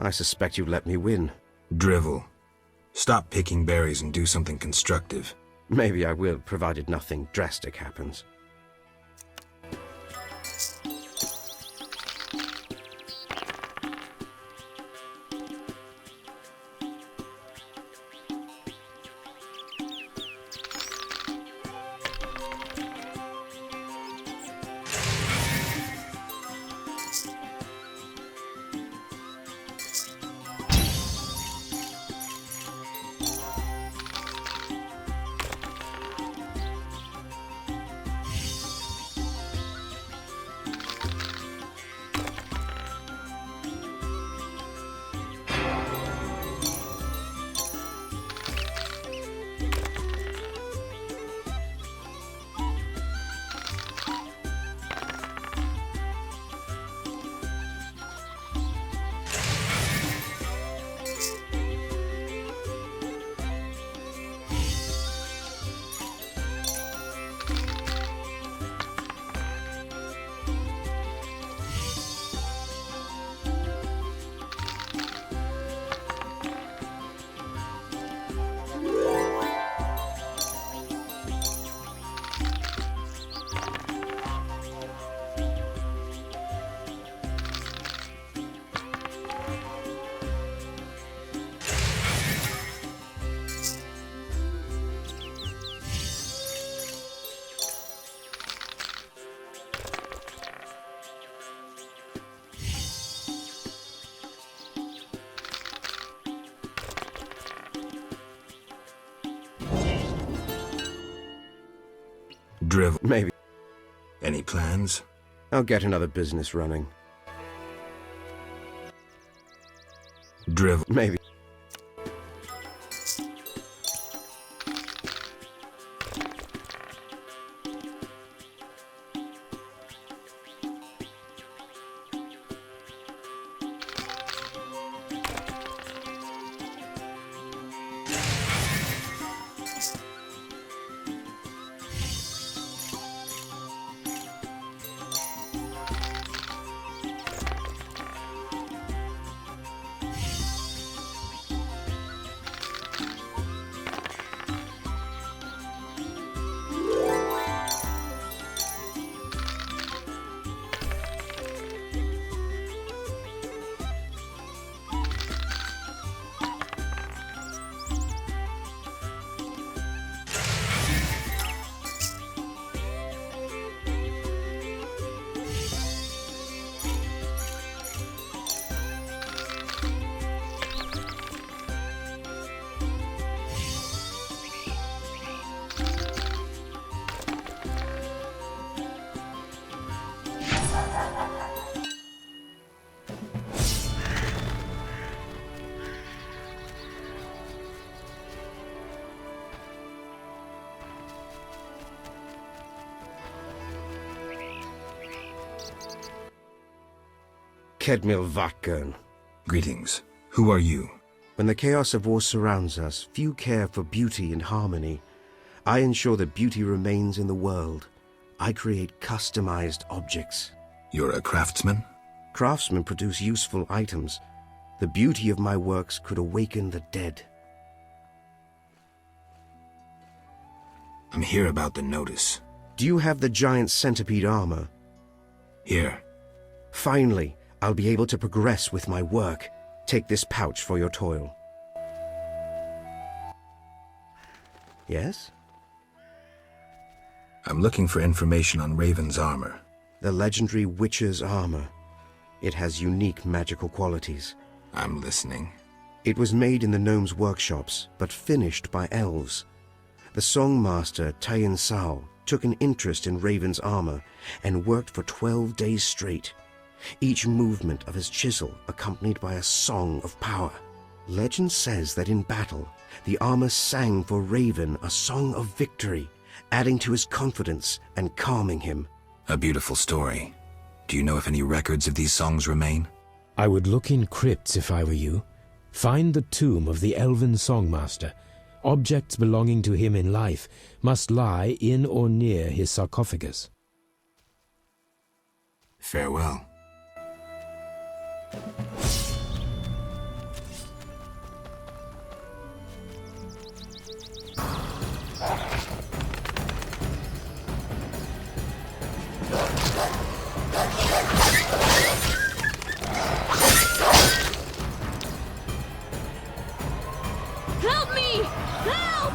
I suspect you let me win. Drivel. Stop picking berries and do something constructive. Maybe I will, provided nothing drastic happens. Drivel. Maybe. Any plans? I'll get another business running. Drivel. Maybe. Kedmil Vatgern. Greetings. Who are you? When the chaos of war surrounds us, few care for beauty and harmony. I ensure that beauty remains in the world. I create customized objects. You're a craftsman? Craftsmen produce useful items. The beauty of my works could awaken the dead. I'm here about the notice. Do you have the giant centipede armor? Here. Finally, I'll be able to progress with my work. Take this pouch for your toil. Yes? I'm looking for information on Raven's armor. The legendary Witcher's armor. It has unique magical qualities. I'm listening. It was made in the gnomes' workshops, but finished by elves. The songmaster Tayin Sao took an interest in Raven's armor and worked for 12 days straight. Each movement of his chisel accompanied by a song of power. Legend says that in battle, the armor sang for Raven a song of victory, adding to his confidence and calming him. A beautiful story. Do you know if any records of these songs remain? I would look in crypts if I were you. Find the tomb of the elven songmaster. Objects belonging to him in life must lie in or near his sarcophagus. Farewell. Help me! Help!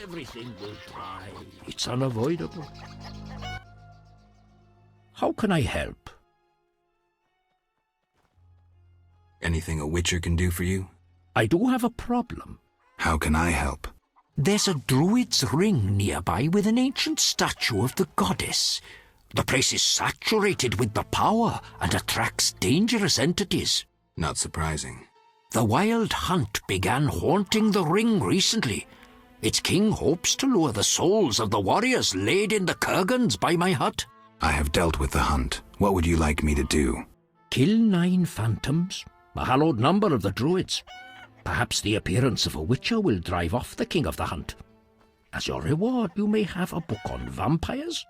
Everything will dry. It's unavoidable. How can I help? Anything a Witcher can do for you? I do have a problem. How can I help? There's a druid's ring nearby with an ancient statue of the goddess. The place is saturated with the power and attracts dangerous entities. Not surprising. The Wild Hunt began haunting the ring recently. Its king hopes to lure the souls of the warriors laid in the kurgans by my hut. I have dealt with the Hunt. What would you like me to do? Kill 9 phantoms, a hallowed number of the druids. Perhaps the appearance of a witcher will drive off the king of the Hunt. As your reward, you may have a book on vampires,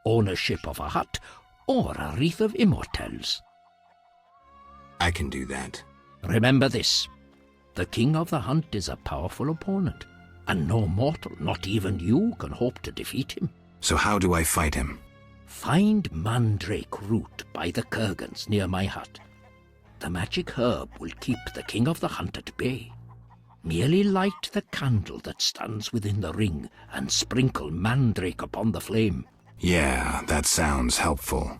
ownership of a hut, or a wreath of immortelles. I can do that. Remember this. The king of the Hunt is a powerful opponent, and no mortal, not even you, can hope to defeat him. So how do I fight him? Find mandrake root by the kurgans near my hut. The magic herb will keep the king of the hunt at bay. Merely light the candle that stands within the ring and sprinkle mandrake upon the flame. Yeah, that sounds helpful.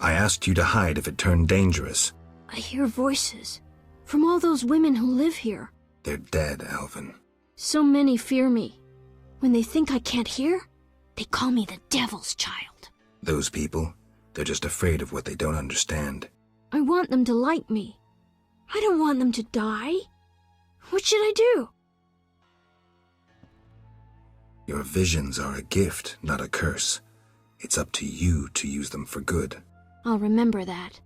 I asked you to hide if it turned dangerous. I hear voices from all those women who live here. They're dead, Alvin. So many fear me. When they think I can't hear, they call me the Devil's Child. Those people, they're just afraid of what they don't understand. I want them to like me. I don't want them to die. What should I do? Your visions are a gift, not a curse. It's up to you to use them for good. I'll remember that.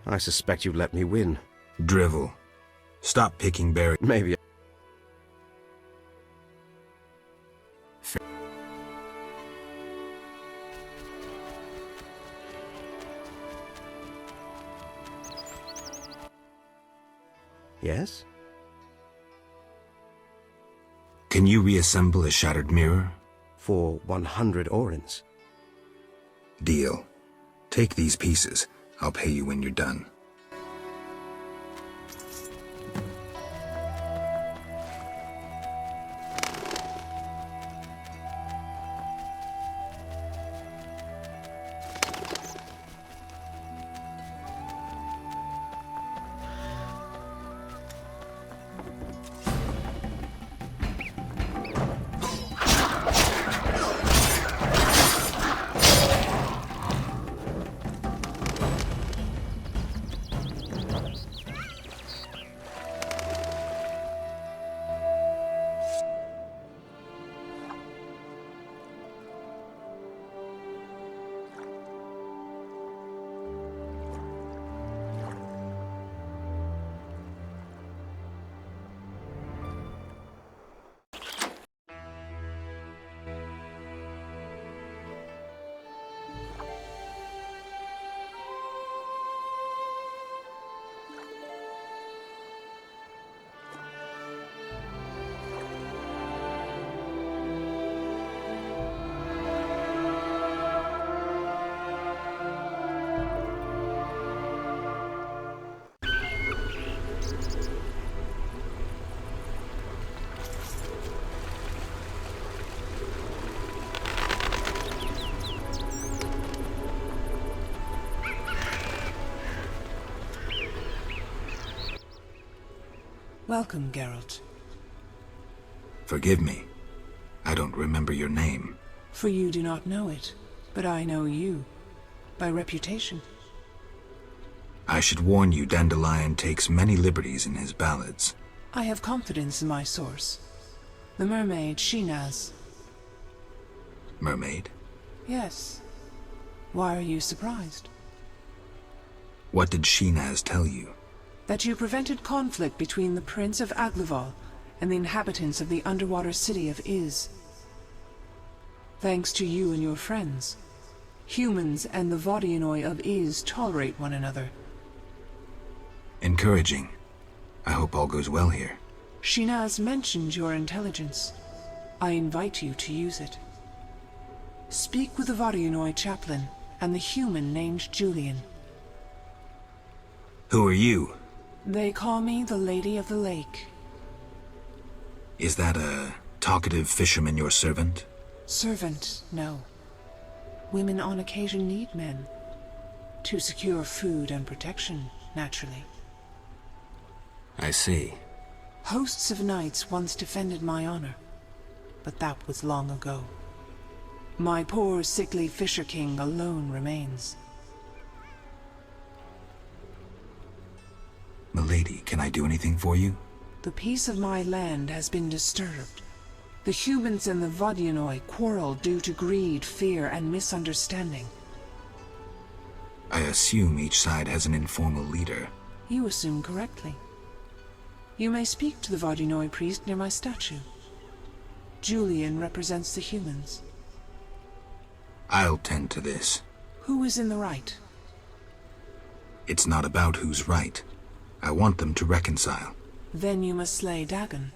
I suspect you'd let me win. Drivel. Stop picking berries. Maybe. Yes? Can you reassemble a shattered mirror? For 100 orens. Deal. Take these pieces. I'll pay you when you're done. Welcome, Geralt. Forgive me. I don't remember your name. For you do not know it, but I know you. By reputation. I should warn you, Dandelion takes many liberties in his ballads. I have confidence in my source. The mermaid, Shinaz. Mermaid? Yes. Why are you surprised? What did Shinaz tell you? That you prevented conflict between the Prince of Aglaval and the inhabitants of the underwater city of Iz. Thanks to you and your friends, humans and the Vodianoi of Iz tolerate one another. Encouraging. I hope all goes well here. Shinaz mentioned your intelligence. I invite you to use it. Speak with the Vodyanoi chaplain and the human named Julian. Who are you? They call me the Lady of the Lake. Is that a talkative fisherman your servant? Servant, no. Women on occasion need men. To secure food and protection, naturally. I see. Hosts of knights once defended my honor, but that was long ago. My poor, sickly Fisher King alone remains. Milady, can I do anything for you? The peace of my land has been disturbed. The humans and the Vodyanoi quarrel due to greed, fear, and misunderstanding. I assume each side has an informal leader. You assume correctly. You may speak to the Vodyanoi priest near my statue. Julian represents the humans. I'll tend to this. Who is in the right? It's not about who's right. I want them to reconcile. Then you must slay Dagon.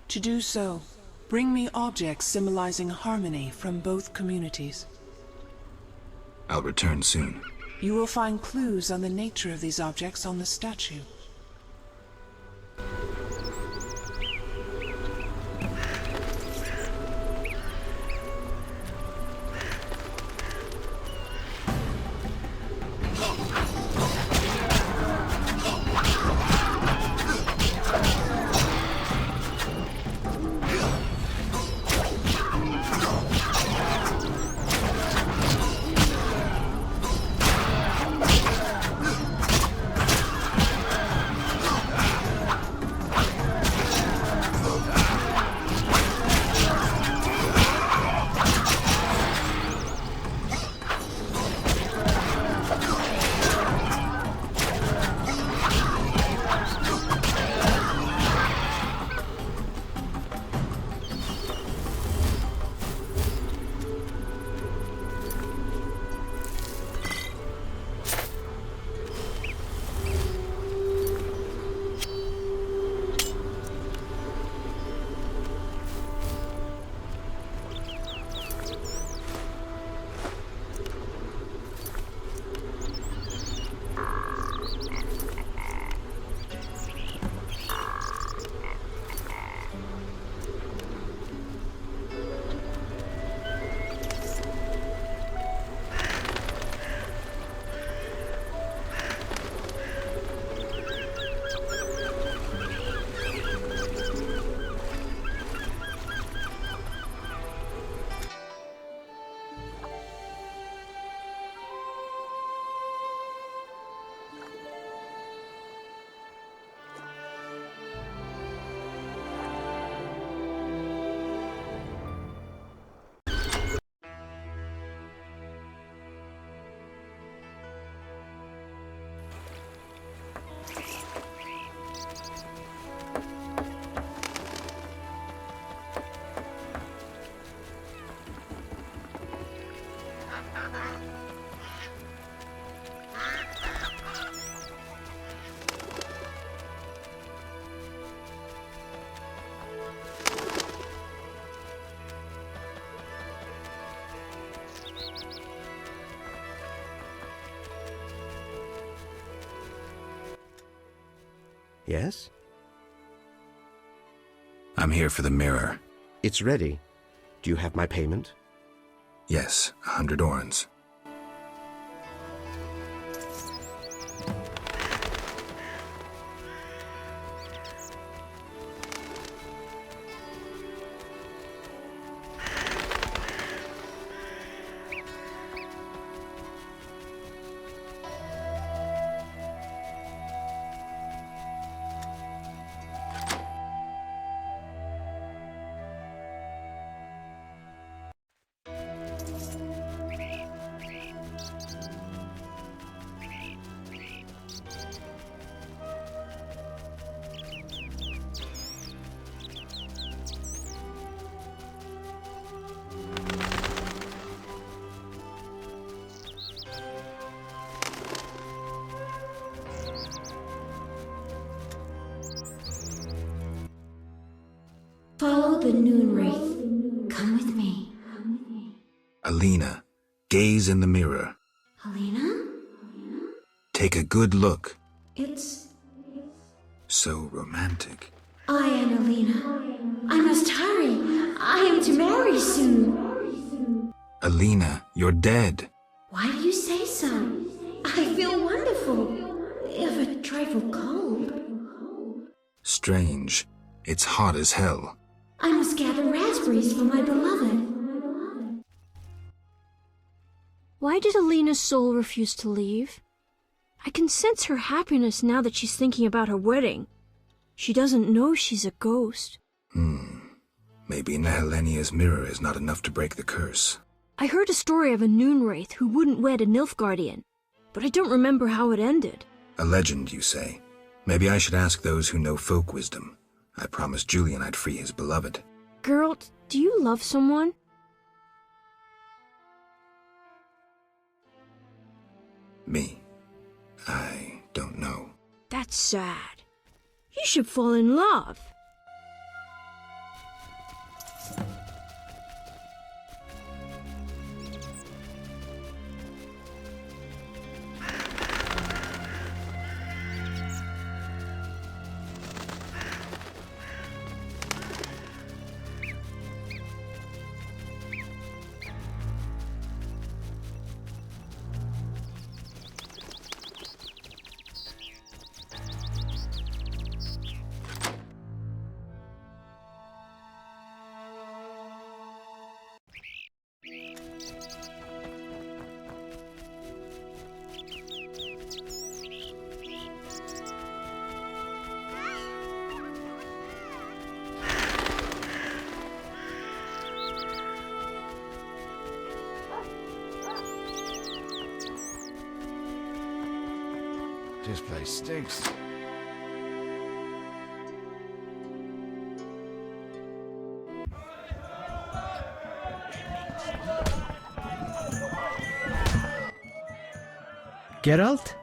To do so, bring me objects symbolizing harmony from both communities. I'll return soon. You will find clues on the nature of these objects on the statue. Yes? I'm here for the mirror. It's ready. Do you have my payment? Yes, 100 orens. the Noon Wraith. Come with me. Alina, gaze in the mirror. Alina? Take a good look. It's... So romantic. I am Alina. I must hurry. I am to marry soon. Alina, you're dead. Why do you say so? I feel wonderful, if a trifle cold. Strange. It's hot as hell. I must gather raspberries for my beloved. Why did Alina's soul refuse to leave? I can sense her happiness now that she's thinking about her wedding. She doesn't know she's a ghost. Maybe Nehelenia's mirror is not enough to break the curse. I heard a story of a Noon Wraith who wouldn't wed a Nilfgaardian, but I don't remember how it ended. A legend, you say? Maybe I should ask those who know folk wisdom. I promised Julian I'd free his beloved. Geralt, do you love someone? Me? I don't know. That's sad. You should fall in love. This place stinks. Geralt?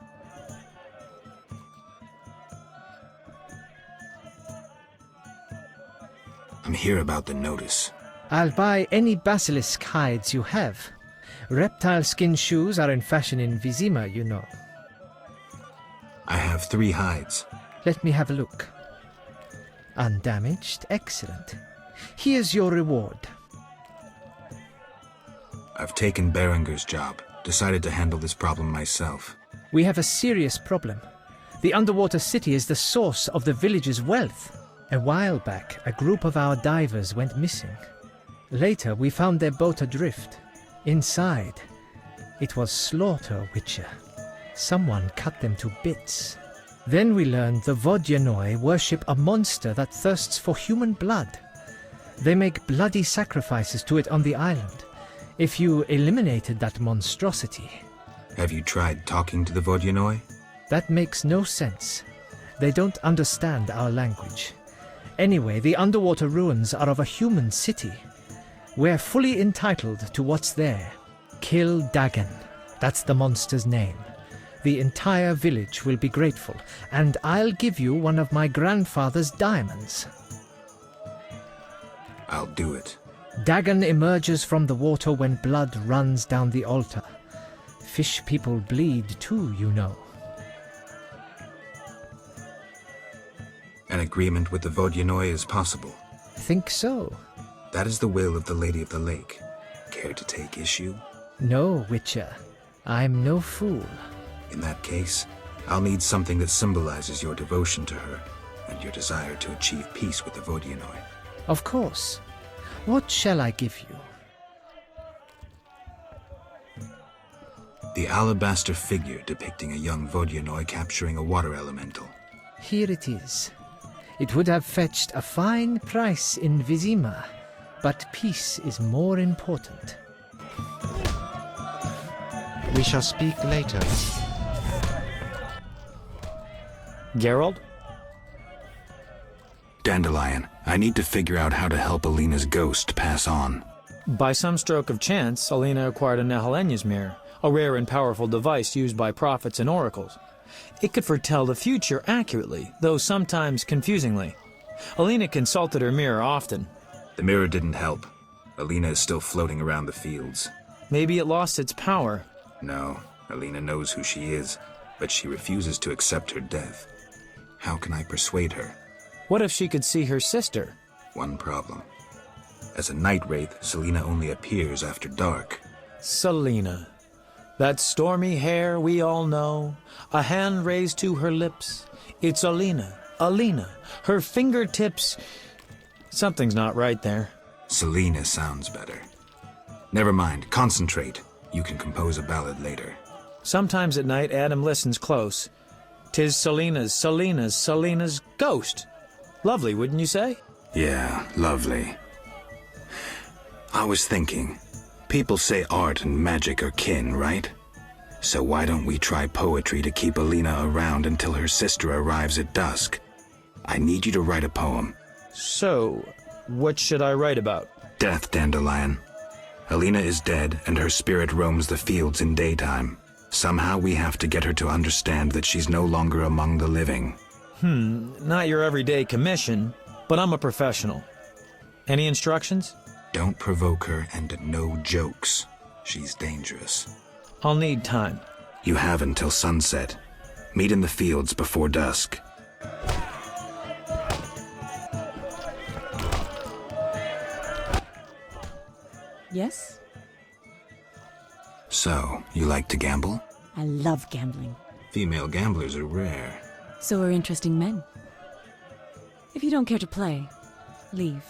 I'm here about the notice. I'll buy any basilisk hides you have. Reptile skin shoes are in fashion in Vizima, you know. I have 3 hides. Let me have a look. Undamaged? Excellent. Here's your reward. I've taken Berenger's job. Decided to handle this problem myself. We have a serious problem. The underwater city is the source of the village's wealth. A while back, a group of our divers went missing. Later, we found their boat adrift. Inside, it was Slaughter Witcher. Someone cut them to bits. Then we learned the Vodyanoi worship a monster that thirsts for human blood. They make bloody sacrifices to it on the island. If you eliminated that monstrosity... Have you tried talking to the Vodyanoi? That makes no sense. They don't understand our language. Anyway, the underwater ruins are of a human city. We're fully entitled to what's there. Kill Dagon. That's the monster's name. The entire village will be grateful, and I'll give you one of my grandfather's diamonds. I'll do it. Dagon emerges from the water when blood runs down the altar. Fish people bleed too, you know. An agreement with the Vodyanoi is possible. Think so? That is the will of the Lady of the Lake. Care to take issue? No, Witcher. I'm no fool. In that case, I'll need something that symbolizes your devotion to her and your desire to achieve peace with the Vodyanoi. Of course. What shall I give you? The alabaster figure depicting a young Vodyanoi capturing a water elemental. Here it is. It would have fetched a fine price in Vizima, but peace is more important. We shall speak later. Geralt? Dandelion, I need to figure out how to help Alina's ghost pass on. By some stroke of chance, Alina acquired a Nehelenia's mirror, a rare and powerful device used by prophets and oracles. It could foretell the future accurately, though sometimes confusingly. Alina consulted her mirror often. The mirror didn't help. Alina is still floating around the fields. Maybe it lost its power. No, Alina knows who she is, but she refuses to accept her death. How can I persuade her? What if she could see her sister? One problem. As a night wraith, Selena only appears after dark. Selena. That stormy hair we all know, a hand raised to her lips. It's Alina, Alina, her fingertips. Something's not right there. Selena sounds better. Never mind, concentrate. You can compose a ballad later. Sometimes at night Adam listens close. 'Tis Selena's ghost. Lovely, wouldn't you say? Yeah, lovely. I was thinking, people say art and magic are kin, right? So why don't we try poetry to keep Alina around until her sister arrives at dusk? I need you to write a poem. So, what should I write about? Death, Dandelion. Alina is dead, and her spirit roams the fields in daytime. Somehow we have to get her to understand that she's no longer among the living. Not your everyday commission, but I'm a professional. Any instructions? Don't provoke her, and no jokes. She's dangerous. I'll need time. You have until sunset. Meet in the fields before dusk. Yes? So, you like to gamble? I love gambling. Female gamblers are rare. So are interesting men. If you don't care to play, leave.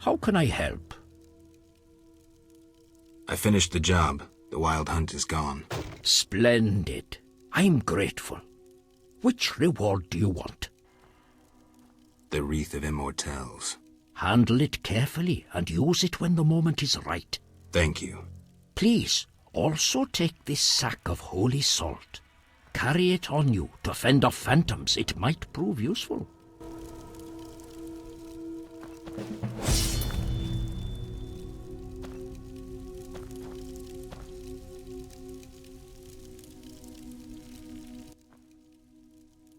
How can I help? I finished the job. The wild hunt is gone. Splendid. I'm grateful. Which reward do you want? The Wreath of Immortelles. Handle it carefully and use it when the moment is right. Thank you. Please, also take this sack of holy salt. Carry it on you to fend off phantoms. It might prove useful.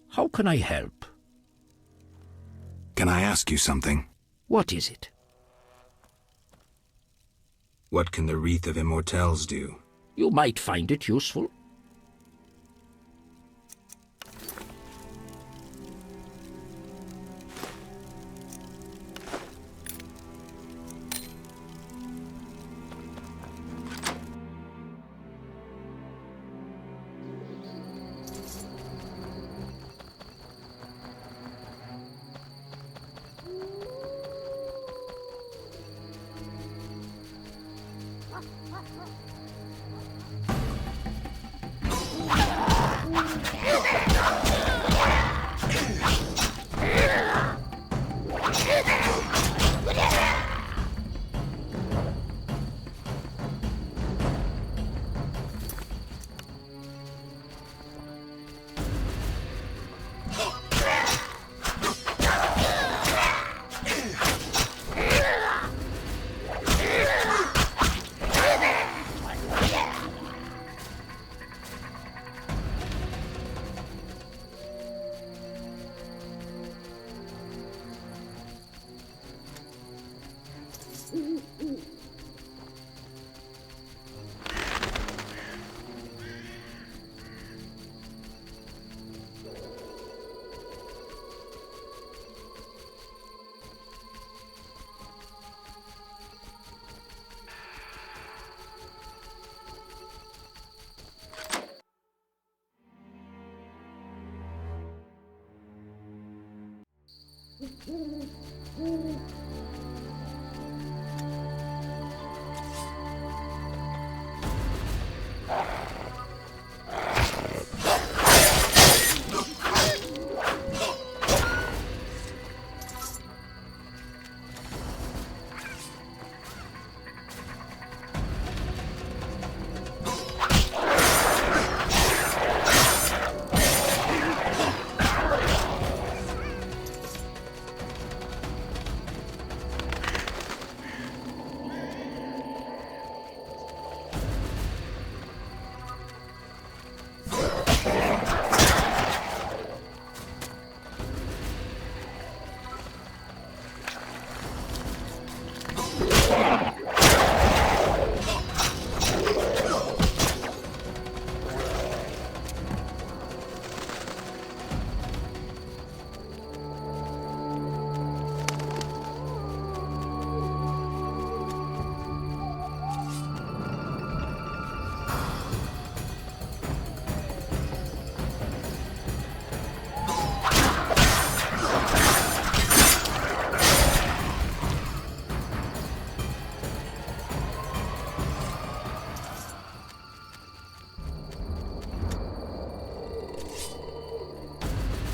How can I help? Can I ask you something? What is it? What can the Wreath of Immortelles do? You might find it useful.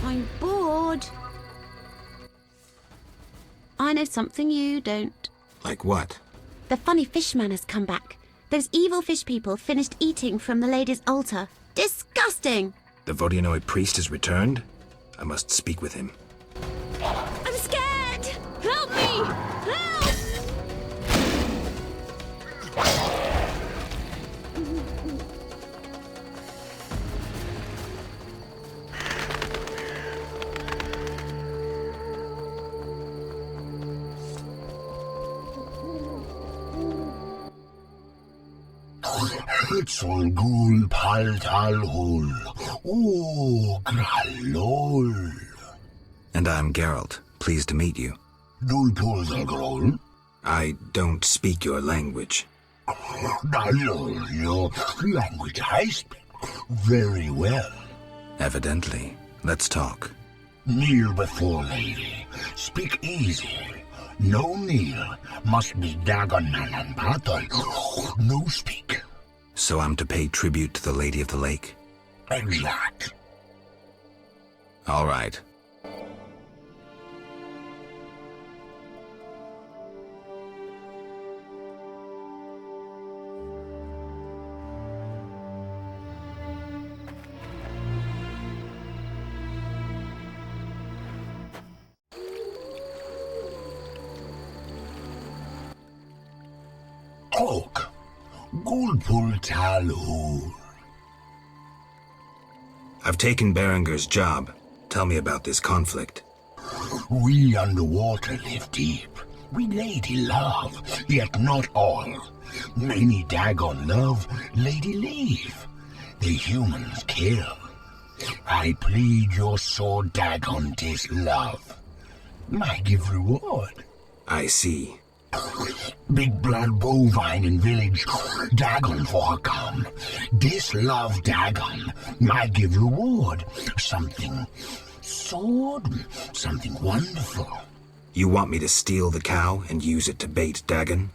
I'm bored. I know something you don't. Like what? The funny fishman has come back. Those evil fish people finished eating from the lady's altar. Disgusting! The Vodyanoi priest has returned? I must speak with him. I'm scared! Help me! Help! Hitzolgul paltalhul, gralol. And I'm Geralt. Pleased to meet you. Dulpolzagrol? I don't speak your language. Your language I speak very well. Evidently. Let's talk. Kneel before lady. Speak easy. No meal must be Dagonan Battle. No speak. So I'm to pay tribute to the Lady of the Lake? Exact. All right. Oak. Gulpul Talhul. I've taken Berenger's job. Tell me about this conflict. We underwater live deep. We lady love, yet not all. Many Dagon love, lady leave. The humans kill. I plead your sword, Dagon, 'tis love. I give reward. I see. Big blood bovine in village, Dagon for her come. This love Dagon, I give reward. Something sword, something wonderful. You want me to steal the cow and use it to bait Dagon?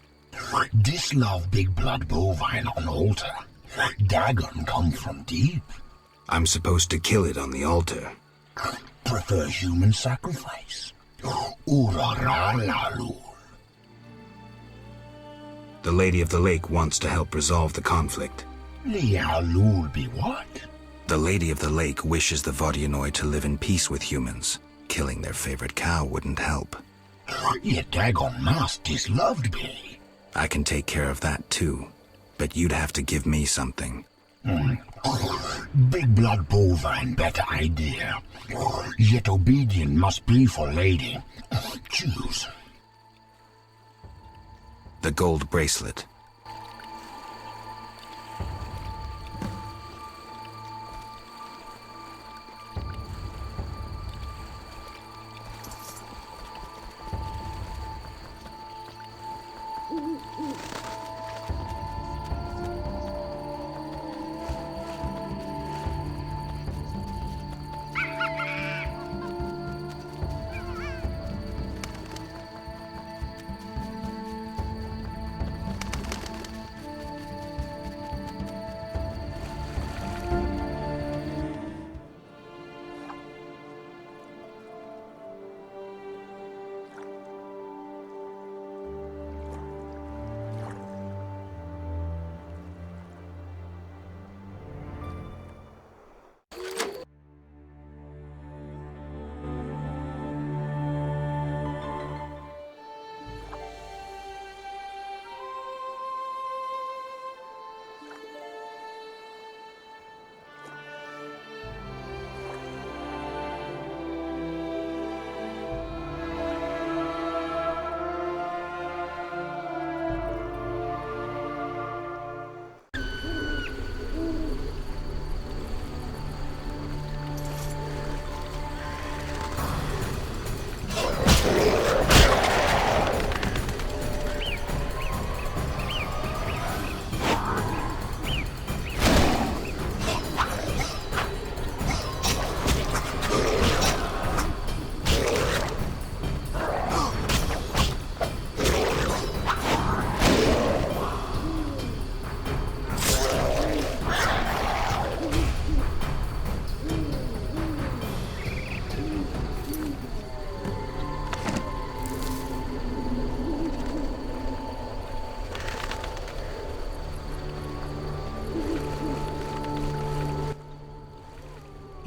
This love big blood bovine on altar. Dagon come from deep. I'm supposed to kill it on the altar. Prefer human sacrifice. Uraralalu. The Lady of the Lake wants to help resolve the conflict. Lialul be what? The Lady of the Lake wishes the Vodyanoi to live in peace with humans. Killing their favorite cow wouldn't help. Yet Dagon must is loved be. I can take care of that too, but you'd have to give me something. Big blood bovine better idea. Yet obedient must be for lady. Choose. The gold bracelet.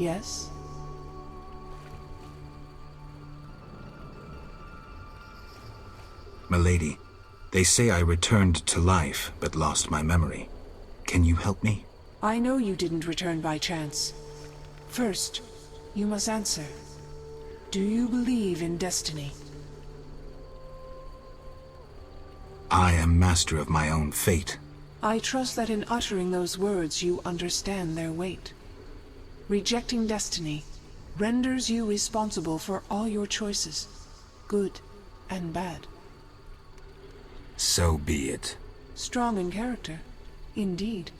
Yes? Milady, they say I returned to life, but lost my memory. Can you help me? I know you didn't return by chance. First, you must answer. Do you believe in destiny? I am master of my own fate. I trust that in uttering those words you understand their weight. Rejecting destiny renders you responsible for all your choices, good and bad. So be it. Strong in character, indeed.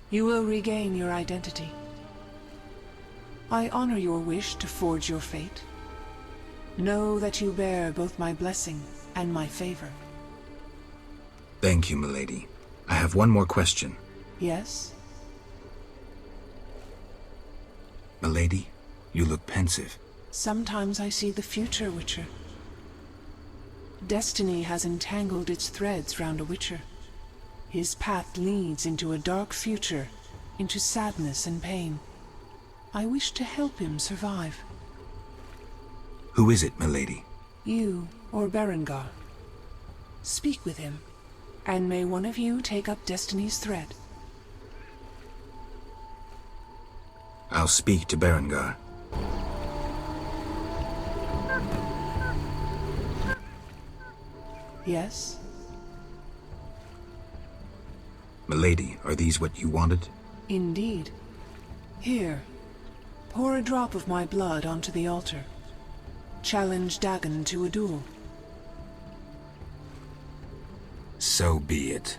You will regain your identity. I honor your wish to forge your fate. Know that you bear both my blessing and my favor. Thank you, milady. I have one more question. Yes? Milady, you look pensive. Sometimes I see the future, Witcher. Destiny has entangled its threads round a Witcher. His path leads into a dark future, into sadness and pain. I wish to help him survive. Who is it, milady? You or Berengar. Speak with him, and may one of you take up Destiny's thread. I'll speak to Berengar. Yes? Milady, are these what you wanted? Indeed. Here, pour a drop of my blood onto the altar. Challenge Dagon to a duel. So be it.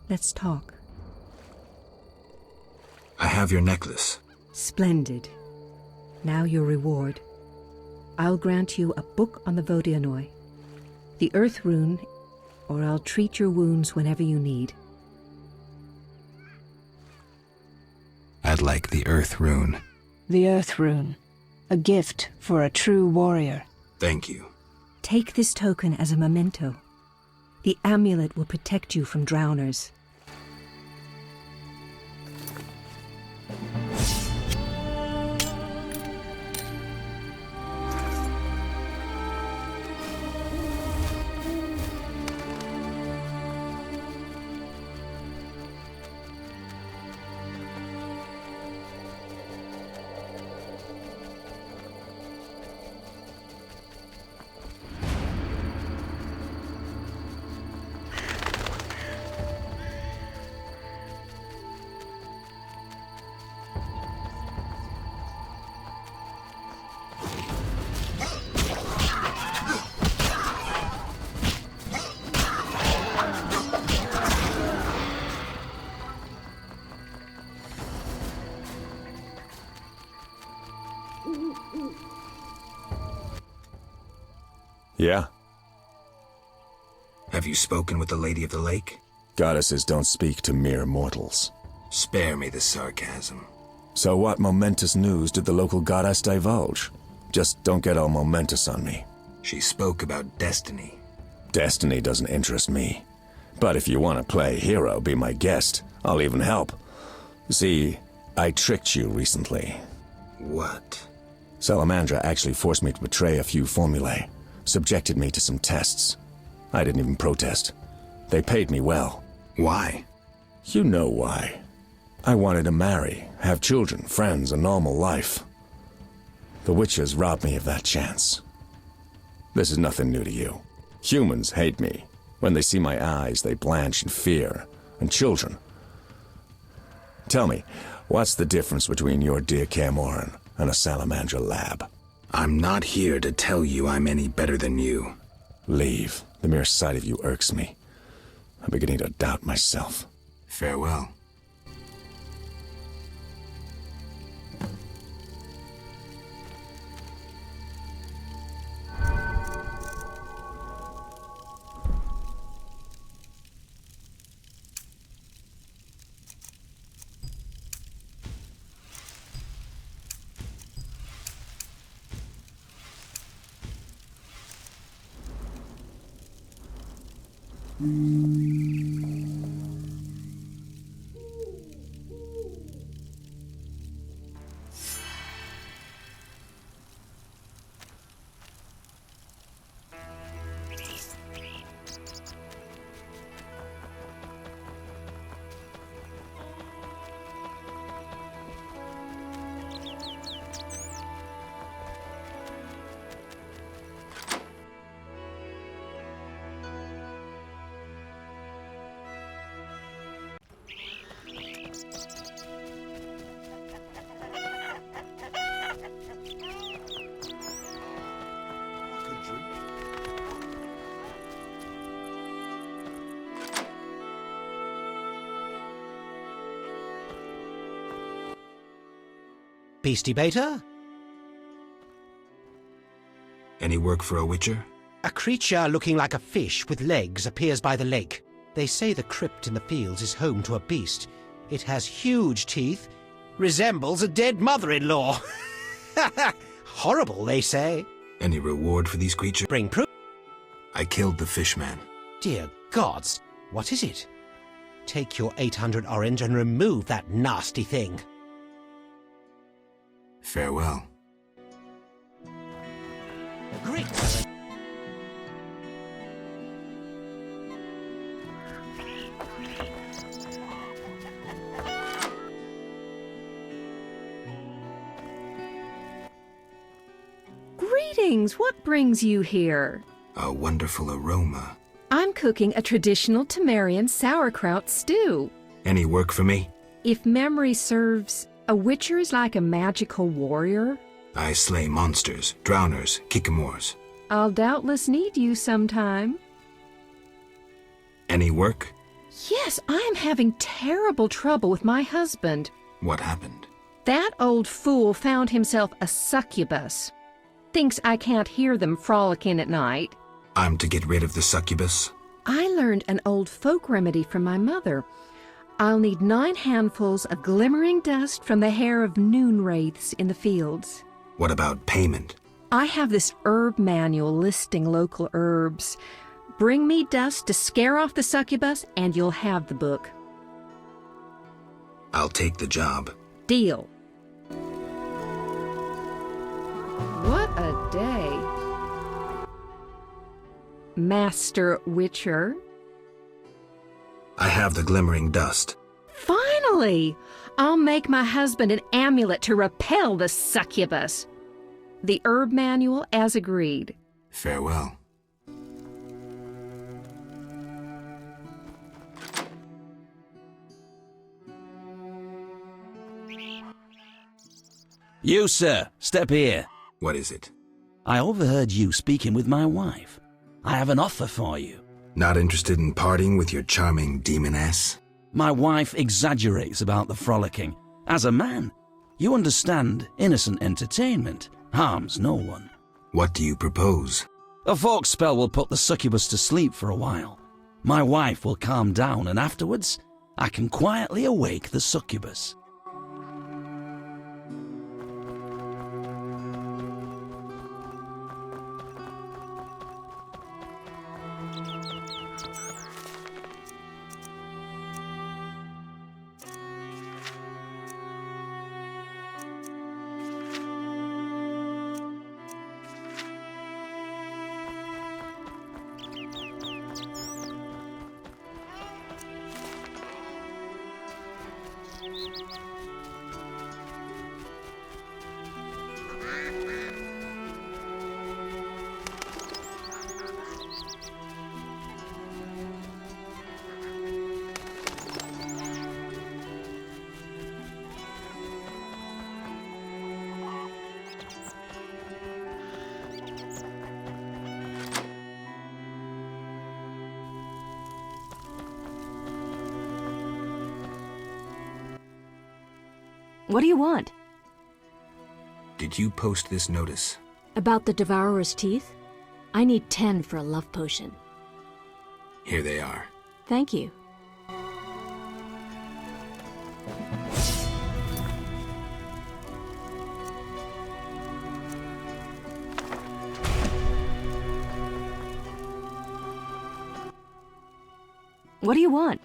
Let's talk. I have your necklace. Splendid. Now your reward. I'll grant you a book on the Vodianoi, the Earth Rune, or I'll treat your wounds whenever you need. I'd like the Earth Rune. The Earth Rune. A gift for a true warrior. Thank you. Take this token as a memento. The amulet will protect you from drowners. Yeah? Have you spoken with the Lady of the Lake? Goddesses don't speak to mere mortals. Spare me the sarcasm. So what momentous news did the local goddess divulge? Just don't get all momentous on me. She spoke about destiny. Destiny doesn't interest me. But if you want to play hero, be my guest. I'll even help. See, I tricked you recently. What? Salamandra actually forced me to betray a few formulae. Subjected me to some tests. I didn't even protest. They paid me well. Why? You know why. I wanted to marry, have children, friends, a normal life. The witches robbed me of that chance. This is nothing new to you. Humans hate me. When they see my eyes, they blanch in fear. And children. Tell me, what's the difference between your dear Camoran and a Salamandra lab? I'm not here to tell you I'm any better than you. Leave. The mere sight of you irks me. I'm beginning to doubt myself. Farewell. Beastie Baiter? Any work for a witcher? A creature looking like a fish with legs appears by the lake. They say the crypt in the fields is home to a beast. It has huge teeth, resembles a dead mother-in-law. Horrible, they say. Any reward for these creatures? Bring proof. I killed the fishman. Dear gods, what is it? Take your 800 orange and remove that nasty thing. Farewell. Great. Greetings! What brings you here? A wonderful aroma. I'm cooking a traditional Temerian sauerkraut stew. Any work for me? If memory serves, a witcher is like a magical warrior. I slay monsters, drowners, kikimors. I'll doubtless need you sometime. Any work? Yes, I'm having terrible trouble with my husband. What happened? That old fool found himself a succubus. Thinks I can't hear them frolicking at night. I'm to get rid of the succubus? I learned an old folk remedy from my mother. I'll need 9 handfuls of glimmering dust from the hair of noon wraiths in the fields. What about payment? I have this herb manual listing local herbs. Bring me dust to scare off the succubus, and you'll have the book. I'll take the job. Deal. What a day. Master Witcher. I have the glimmering dust. Finally! I'll make my husband an amulet to repel the succubus. The herb manual as agreed. Farewell. You, sir, step here. What is it? I overheard you speaking with my wife. I have an offer for you. Not interested in partying with your charming demoness? My wife exaggerates about the frolicking. As a man, you understand innocent entertainment harms no one. What do you propose? A folk spell will put the succubus to sleep for a while. My wife will calm down, and afterwards, I can quietly awake the succubus. What do you want? Did you post this notice? About the Devourer's teeth? I need 10 for a love potion. Here they are. Thank you. What do you want?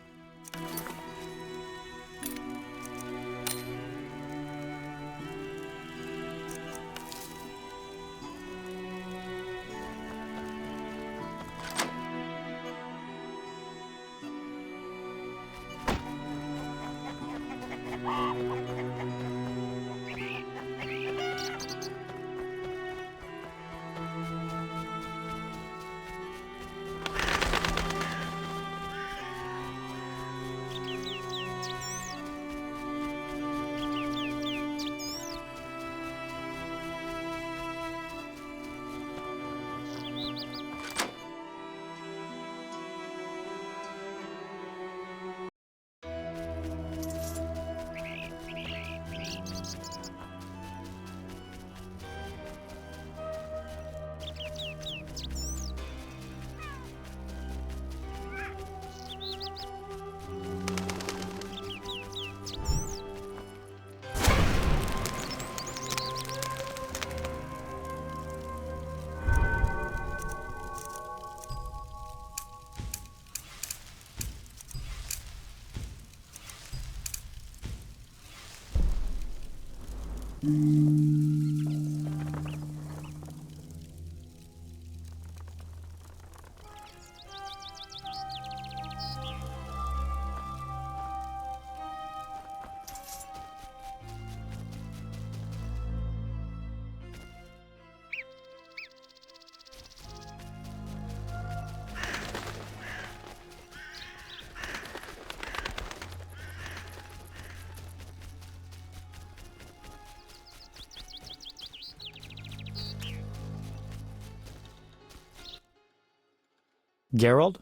Geralt?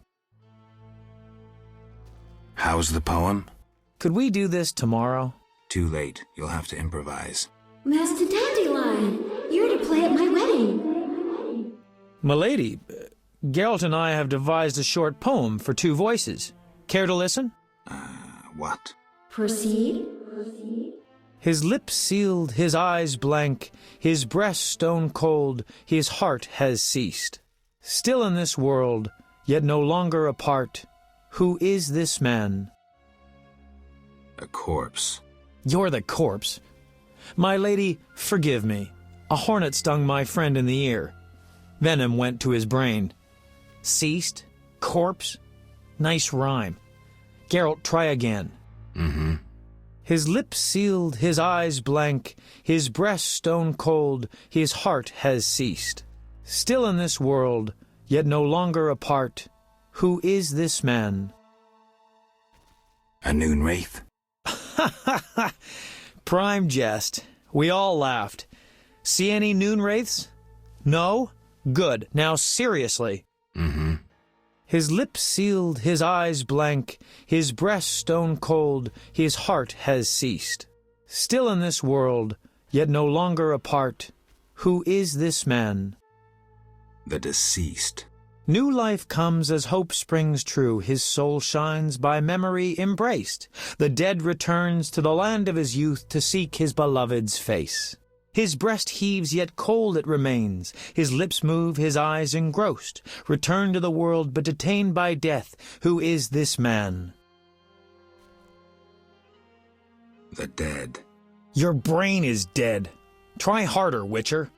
How's the poem? Could we do this tomorrow? Too late. You'll have to improvise. Master Dandelion, you're to play at my wedding. Milady, Geralt and I have devised a short poem for 2 voices. Care to listen? What? Proceed. His lips sealed, his eyes blank, his breast stone cold, his heart has ceased. Still in this world, yet no longer apart. Who is this man? A corpse. You're the corpse. My lady, forgive me. A hornet stung my friend in the ear. Venom went to his brain. Ceased? Corpse? Nice rhyme. Geralt, try again. Mm-hmm. His lips sealed, his eyes blank, his breast stone cold, his heart has ceased. Still in this world, yet no longer apart. Who is this man? A noon wraith? Prime jest. We all laughed. See any noon wraiths? No? Good. Now seriously. Mm-hmm. His lips sealed, his eyes blank, his breast stone cold, his heart has ceased. Still in this world, yet no longer apart. Who is this man? The deceased. New life comes as hope springs true, his soul shines by memory embraced. The dead returns to the land of his youth to seek his beloved's face. His breast heaves, yet cold it remains. His lips move, his eyes engrossed. Returned to the world, but detained by death. Who is this man? The dead. Your brain is dead. Try harder, Witcher.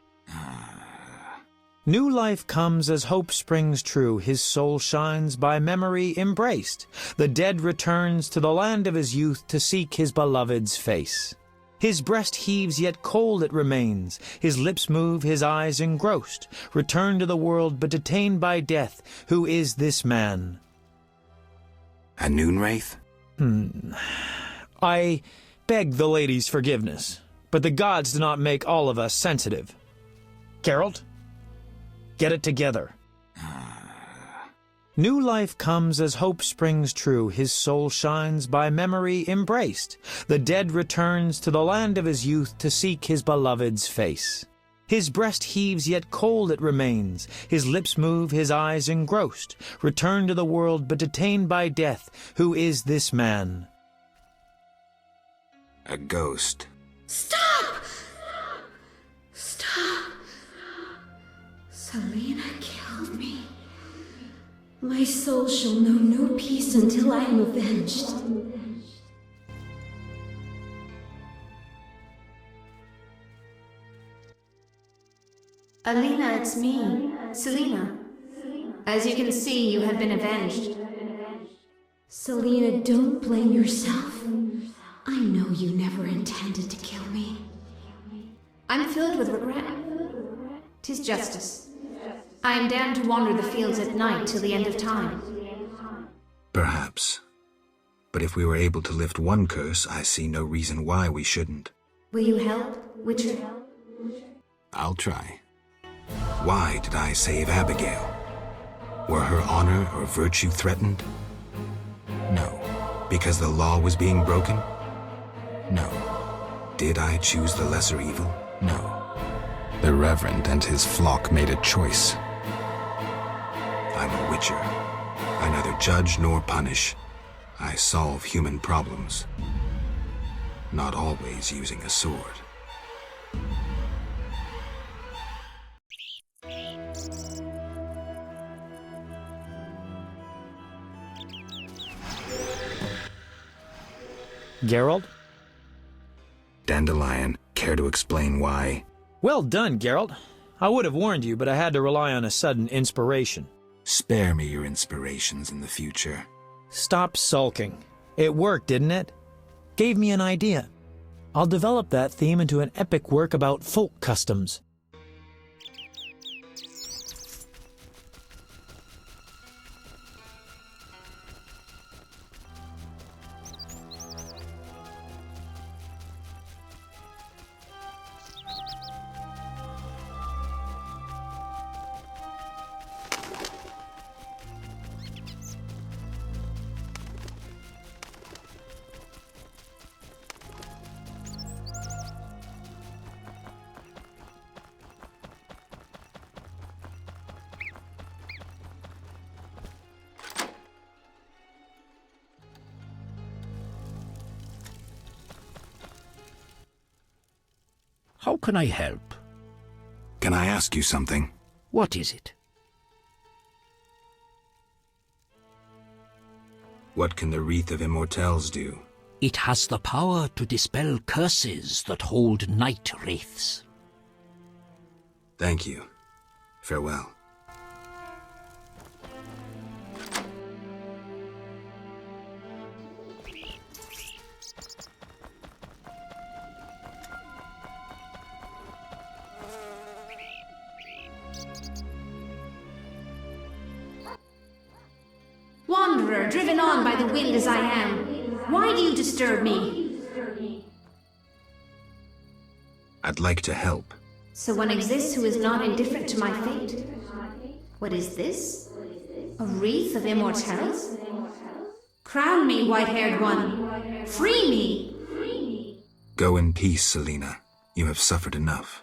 New life comes as hope springs true. His soul shines by memory embraced. The dead returns to the land of his youth to seek his beloved's face. His breast heaves, yet cold it remains. His lips move, his eyes engrossed. Returned to the world, but detained by death. Who is this man? A noon wraith? I beg the lady's forgiveness, but the gods do not make all of us sensitive. Geralt, get it together. New life comes as hope springs true. His soul shines by memory embraced. The dead returns to the land of his youth to seek his beloved's face. His breast heaves, yet cold it remains. His lips move, his eyes engrossed. Returned to the world, but detained by death. Who is this man? A ghost. Stop! Stop! Selena killed me. My soul shall know no peace until I am avenged. Alina, it's me, Selena. As you can see, you have been avenged. Selena, don't blame yourself. I know you never intended to kill me. I'm filled with regret. 'Tis justice. I am damned to wander the fields at night till the end of time. Perhaps. But if we were able to lift one curse, I see no reason why we shouldn't. Will you help, Witcher? I'll try. Why did I save Abigail? Were her honor or virtue threatened? No. Because the law was being broken? No. Did I choose the lesser evil? No. The Reverend and his flock made a choice. I'm a witcher. I neither judge nor punish. I solve human problems. Not always using a sword. Geralt? Dandelion, care to explain why? Well done, Geralt. I would have warned you, but I had to rely on a sudden inspiration. Spare me your inspirations in the future. Stop sulking. It worked, didn't it? Gave me an idea. I'll develop that theme into an epic work about folk customs. How can I help? Can I ask you something? What is it? What can the Wreath of Immortelles do? It has the power to dispel curses that hold night wraiths. Thank you. Farewell. Wanderer, driven on by the wind as I am, why do you disturb me? I'd like to help. So one exists who is not indifferent to my fate. What is this? A wreath of immortelles? Crown me, white-haired one. Free me! Go in peace, Selena. You have suffered enough.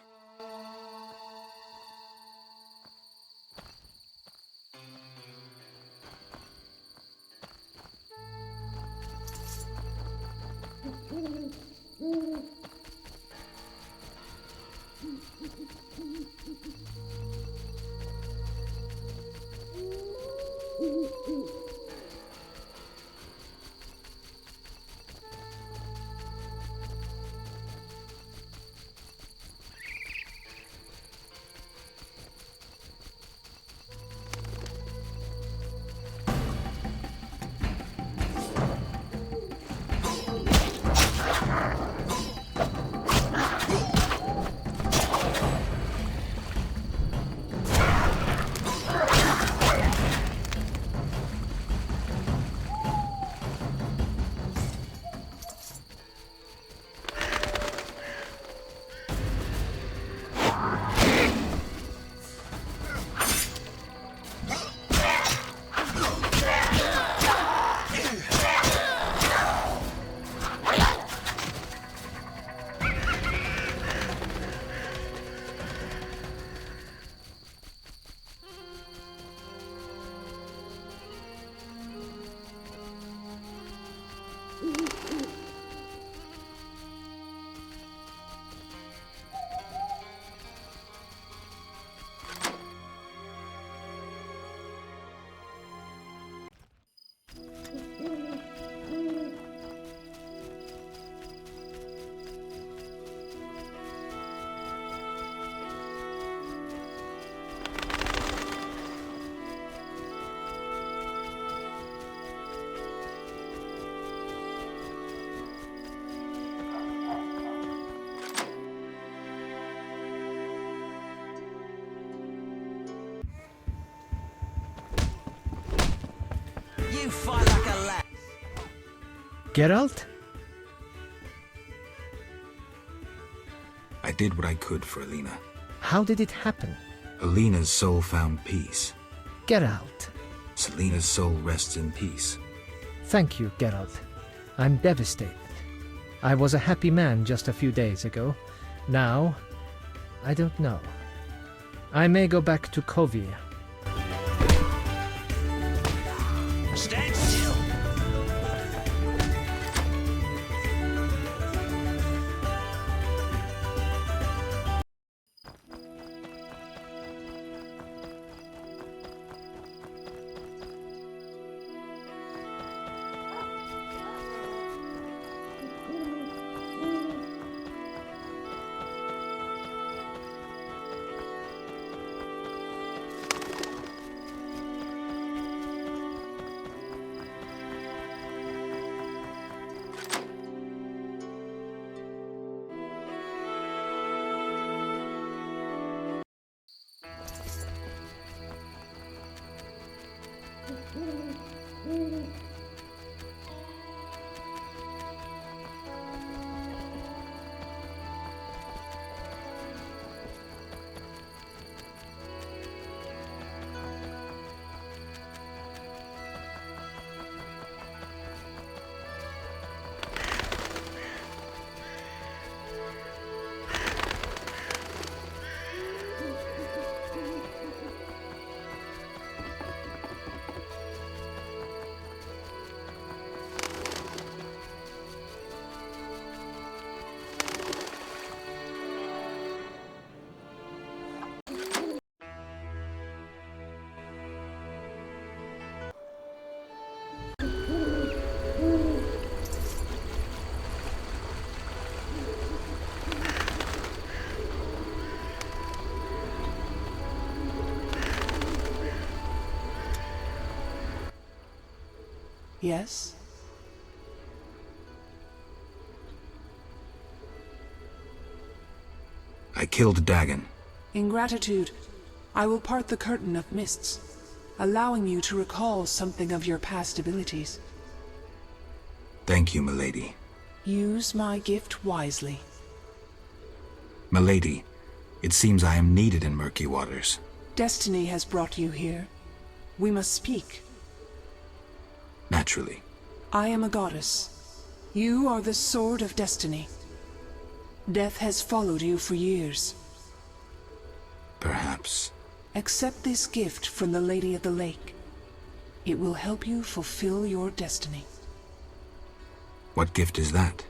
You fight like a lad. Geralt? I did what I could for Alina. How did it happen? Alina's soul found peace. Geralt. Selena's soul rests in peace. Thank you, Geralt. I'm devastated. I was a happy man just a few days ago. Now, I don't know. I may go back to Kovir. Stand still. Yes? I killed Dagon. In gratitude, I will part the curtain of mists, allowing you to recall something of your past abilities. Thank you, milady. Use my gift wisely. Milady, it seems I am needed in murky waters. Destiny has brought you here. We must speak. Naturally. I am a goddess. You are the sword of destiny. Death has followed you for years. Perhaps. Accept this gift from the Lady of the Lake. It will help you fulfill your destiny. What gift is that?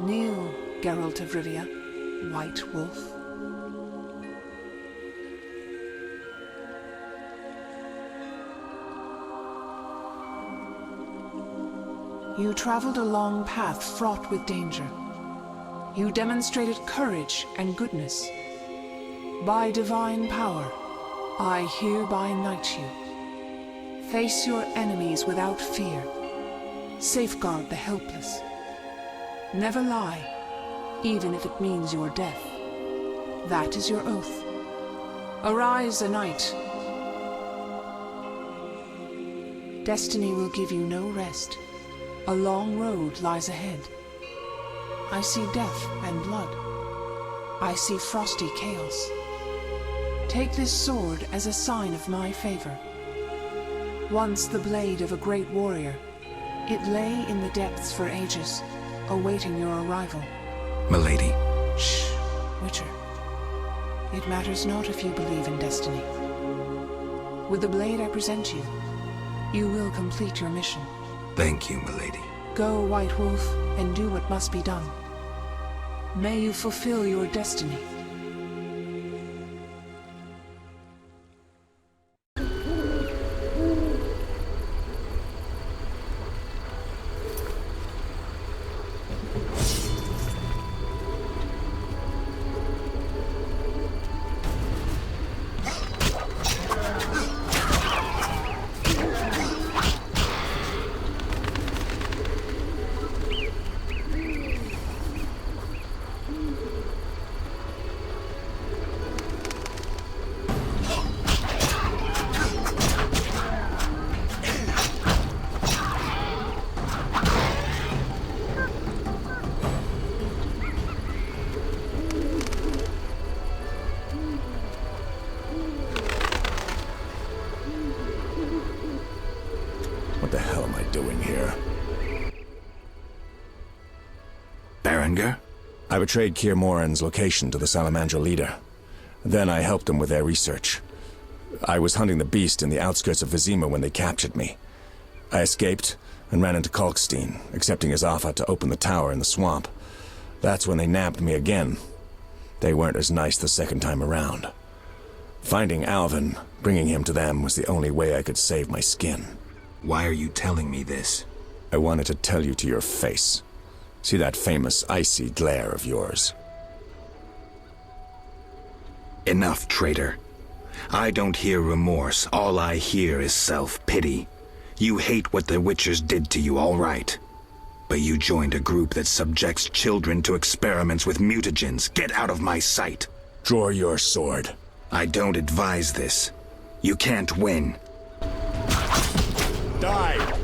Kneel, Geralt of Rivia, White Wolf. You traveled a long path fraught with danger. You demonstrated courage and goodness. By divine power, I hereby knight you. Face your enemies without fear. Safeguard the helpless. Never lie, even if it means your death. That is your oath. Arise a knight. Destiny will give you no rest. A long road lies ahead. I see death and blood. I see frosty chaos. Take this sword as a sign of my favor. Once the blade of a great warrior, it lay in the depths for ages, awaiting your arrival. Milady. Shh, Witcher. It matters not if you believe in destiny. With the blade I present you, you will complete your mission. Thank you, milady. Go, White Wolf, and do what must be done. May you fulfill your destiny. What the hell am I doing here? Berenger? I betrayed Keir Moran's location to the Salamandra leader. Then I helped them with their research. I was hunting the beast in the outskirts of Vizima when they captured me. I escaped and ran into Kalkstein, accepting his offer to open the tower in the swamp. That's when they nabbed me again. They weren't as nice the second time around. Finding Alvin, bringing him to them, was the only way I could save my skin. Why are you telling me this? I wanted to tell you to your face. See that famous icy glare of yours? Enough, traitor. I don't hear remorse. All I hear is self-pity. You hate what the Witchers did to you, all right. But you joined a group that subjects children to experiments with mutagens. Get out of my sight. Draw your sword. I don't advise this. You can't win. Die!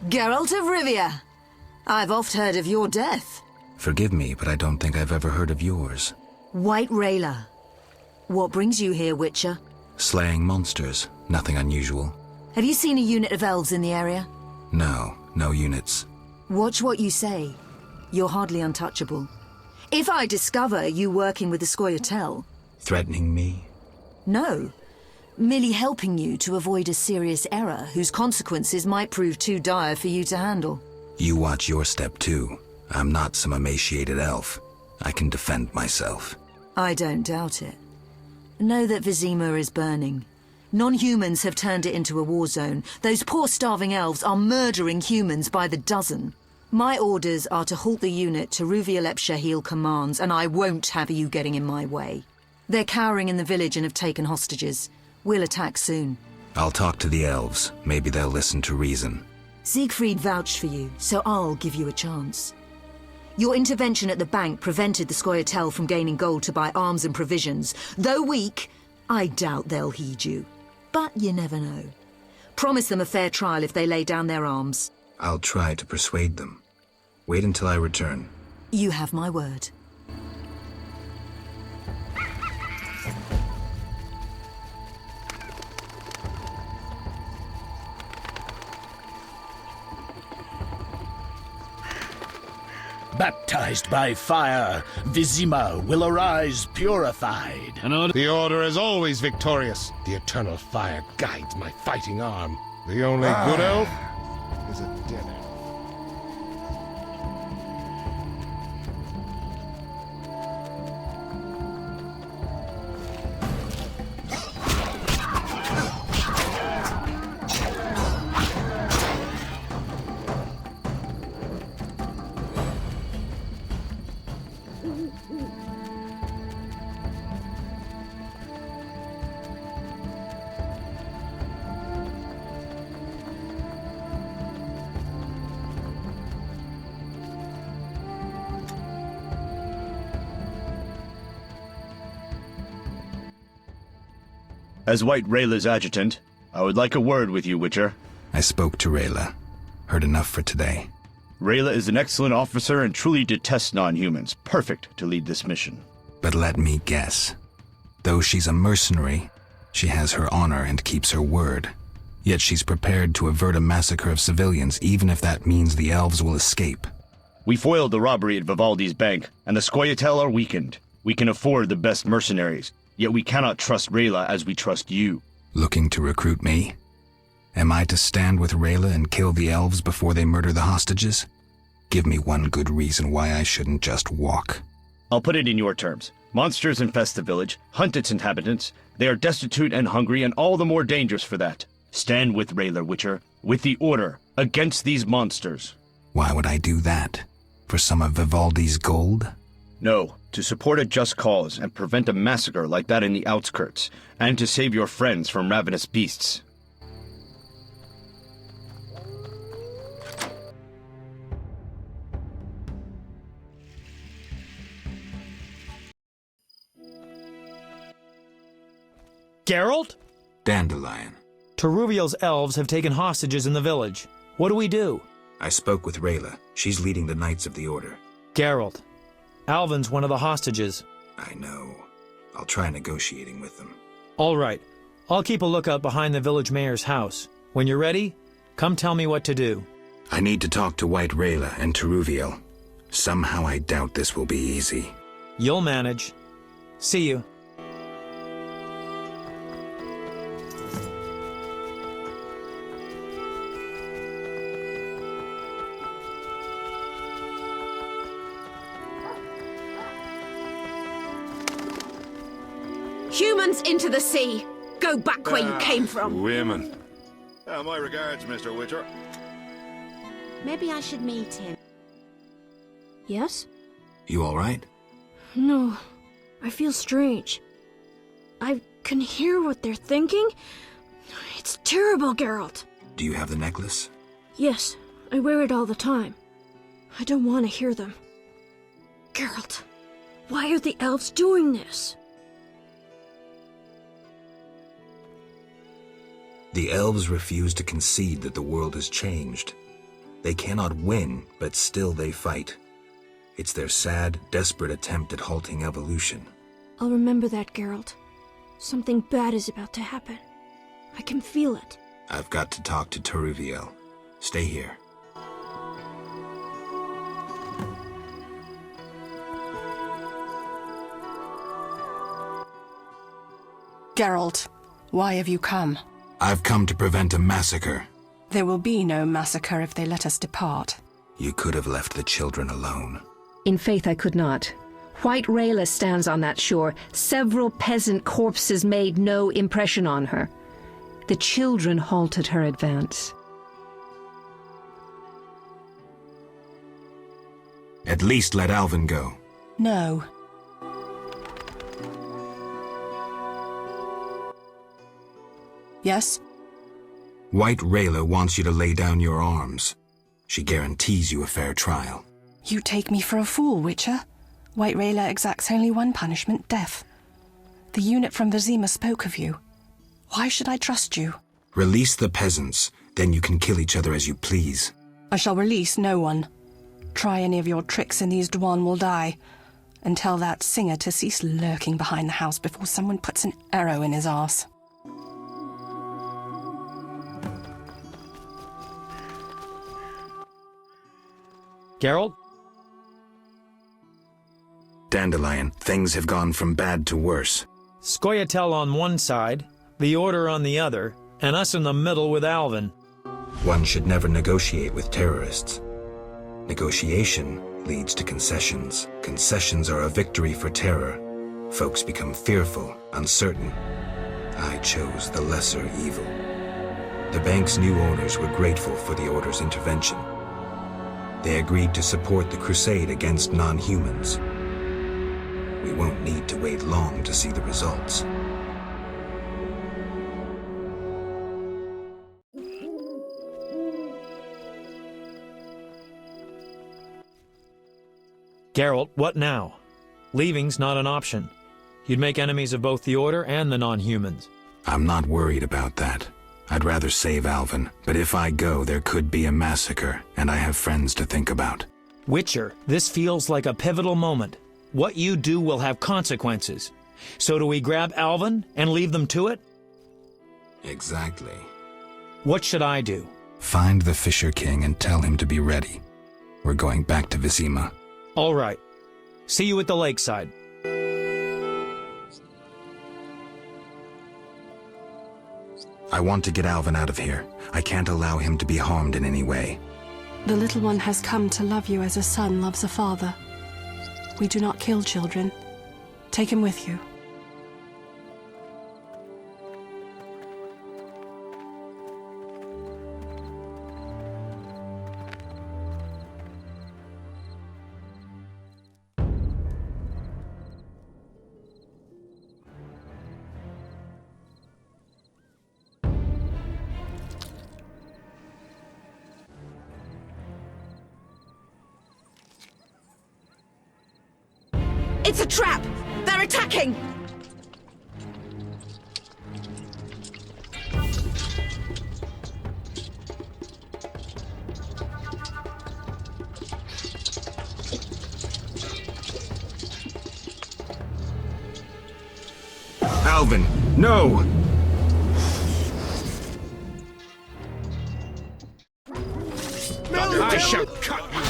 Geralt of Rivia, I've oft heard of your death. Forgive me, but I don't think I've ever heard of yours. White Rayla. What brings you here, Witcher? Slaying monsters, nothing unusual. Have you seen a unit of elves in the area? No, no units. Watch what you say. You're hardly untouchable. If I discover you working with the Scoia'tael... Threatening me? No. Merely helping you to avoid a serious error whose consequences might prove too dire for you to handle. You watch your step too. I'm not some emaciated elf. I can defend myself. I don't doubt it. Know that Vizima is burning. Non-humans have turned it into a war zone. Those poor starving elves are murdering humans by the dozen. My orders are to halt the unit Teruvialep Shahil commands, and I won't have you getting in my way. They're cowering in the village and have taken hostages. We'll attack soon. I'll talk to the elves. Maybe they'll listen to reason. Siegfried vouched for you, so I'll give you a chance. Your intervention at the bank prevented the Scoia'tael from gaining gold to buy arms and provisions. Though weak, I doubt they'll heed you. But you never know. Promise them a fair trial if they lay down their arms. I'll try to persuade them. Wait until I return. You have my word. Baptized by fire, Vizima will arise purified. The Order is always victorious. The eternal fire guides my fighting arm. The only good elf is a dead elf. As White Rayla's adjutant, I would like a word with you, Witcher. I spoke to Rayla. Heard enough for today. Rayla is an excellent officer and truly detests non-humans. Perfect to lead this mission. But let me guess. Though she's a mercenary, she has her honor and keeps her word. Yet she's prepared to avert a massacre of civilians, even if that means the elves will escape. We foiled the robbery at Vivaldi's bank, and the Scoia'tael are weakened. We can afford the best mercenaries. Yet we cannot trust Rayla as we trust you. Looking to recruit me? Am I to stand with Rayla and kill the elves before they murder the hostages? Give me one good reason why I shouldn't just walk. I'll put it in your terms. Monsters infest the village, hunt its inhabitants. They are destitute and hungry, and all the more dangerous for that. Stand with Rayla, Witcher, with the Order, against these monsters. Why would I do that? For some of Vivaldi's gold? No, to support a just cause and prevent a massacre like that in the outskirts, and to save your friends from ravenous beasts. Geralt? Dandelion. Teruvial's elves have taken hostages in the village. What do we do? I spoke with Rayla. She's leading the Knights of the Order. Geralt. Alvin's one of the hostages. I know. I'll try negotiating with them. All right. I'll keep a lookout behind the village mayor's house. When you're ready, Come tell me what to do. I need to talk to White Rayla and Teruviel. Somehow I doubt this will be easy. You'll manage. See you. Humans into the sea! Go back where you came from! Women. My regards, Mr. Witcher. Maybe I should meet him. Yes? You all right? No, I feel strange. I can hear what they're thinking. It's terrible, Geralt. Do you have the necklace? Yes, I wear it all the time. I don't want to hear them. Geralt, why are the elves doing this? The elves refuse to concede that the world has changed. They cannot win, but still they fight. It's their sad, desperate attempt at halting evolution. I'll remember that, Geralt. Something bad is about to happen. I can feel it. I've got to talk to Teruviel. Stay here. Geralt, why have you come? I've come to prevent a massacre. There will be no massacre if they let us depart. You could have left the children alone. In faith I could not. White Rayla stands on that shore. Several peasant corpses made no impression on her. The children halted her advance. At least let Alvin go. No. Yes? White Rayla wants you to lay down your arms. She guarantees you a fair trial. You take me for a fool, Witcher. White Rayla exacts only one punishment, death. The unit from Vizima spoke of you. Why should I trust you? Release the peasants, then you can kill each other as you please. I shall release no one. Try any of your tricks and these Dwan will die. And tell that singer to cease lurking behind the house before someone puts an arrow in his arse. Geralt? Dandelion, things have gone from bad to worse. Scoia'tael on one side, the Order on the other, and us in the middle with Alvin. One should never negotiate with terrorists. Negotiation leads to concessions. Concessions are a victory for terror. Folks become fearful, uncertain. I chose the lesser evil. The bank's new owners were grateful for the Order's intervention. They agreed to support the crusade against non-humans. We won't need to wait long to see the results. Geralt, what now? Leaving's not an option. You'd make enemies of both the Order and the non-humans. I'm not worried about that. I'd rather save Alvin, but if I go, there could be a massacre, and I have friends to think about. Witcher, this feels like a pivotal moment. What you do will have consequences. So do we grab Alvin and leave them to it? Exactly. What should I do? Find the Fisher King and tell him to be ready. We're going back to Vizima. All right. See you at the lakeside. I want to get Alvin out of here. I can't allow him to be harmed in any way. The little one has come to love you as a son loves a father. We do not kill children. Take him with you. It's a trap! They're attacking! Alvin, no! I shall cut you.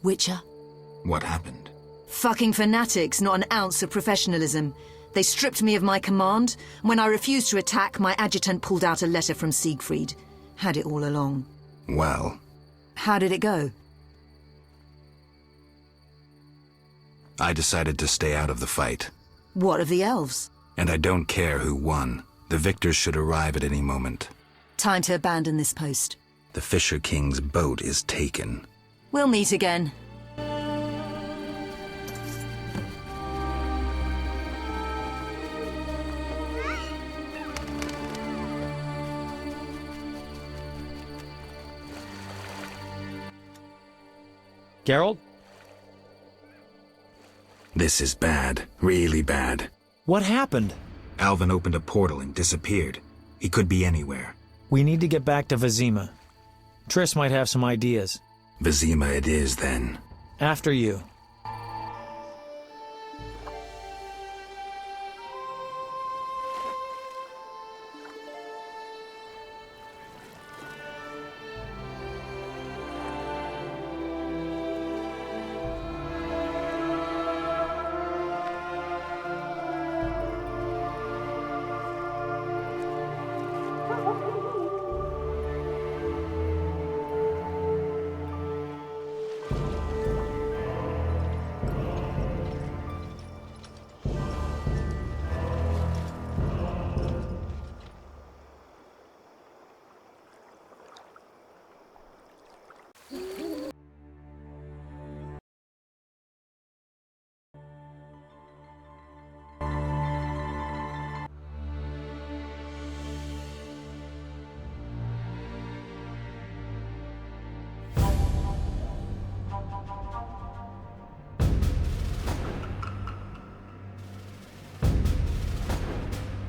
Witcher? What happened? Fucking fanatics, not an ounce of professionalism. They stripped me of my command, and when I refused to attack, my adjutant pulled out a letter from Siegfried. Had it all along. Well... How did it go? I decided to stay out of the fight. What of the elves? And I don't care who won. The victors should arrive at any moment. Time to abandon this post. The Fisher King's boat is taken. We'll meet again. Geralt? This is bad. Really bad. What happened? Alvin opened a portal and disappeared. He could be anywhere. We need to get back to Vizima. Triss might have some ideas. Vizima it is, then. After you.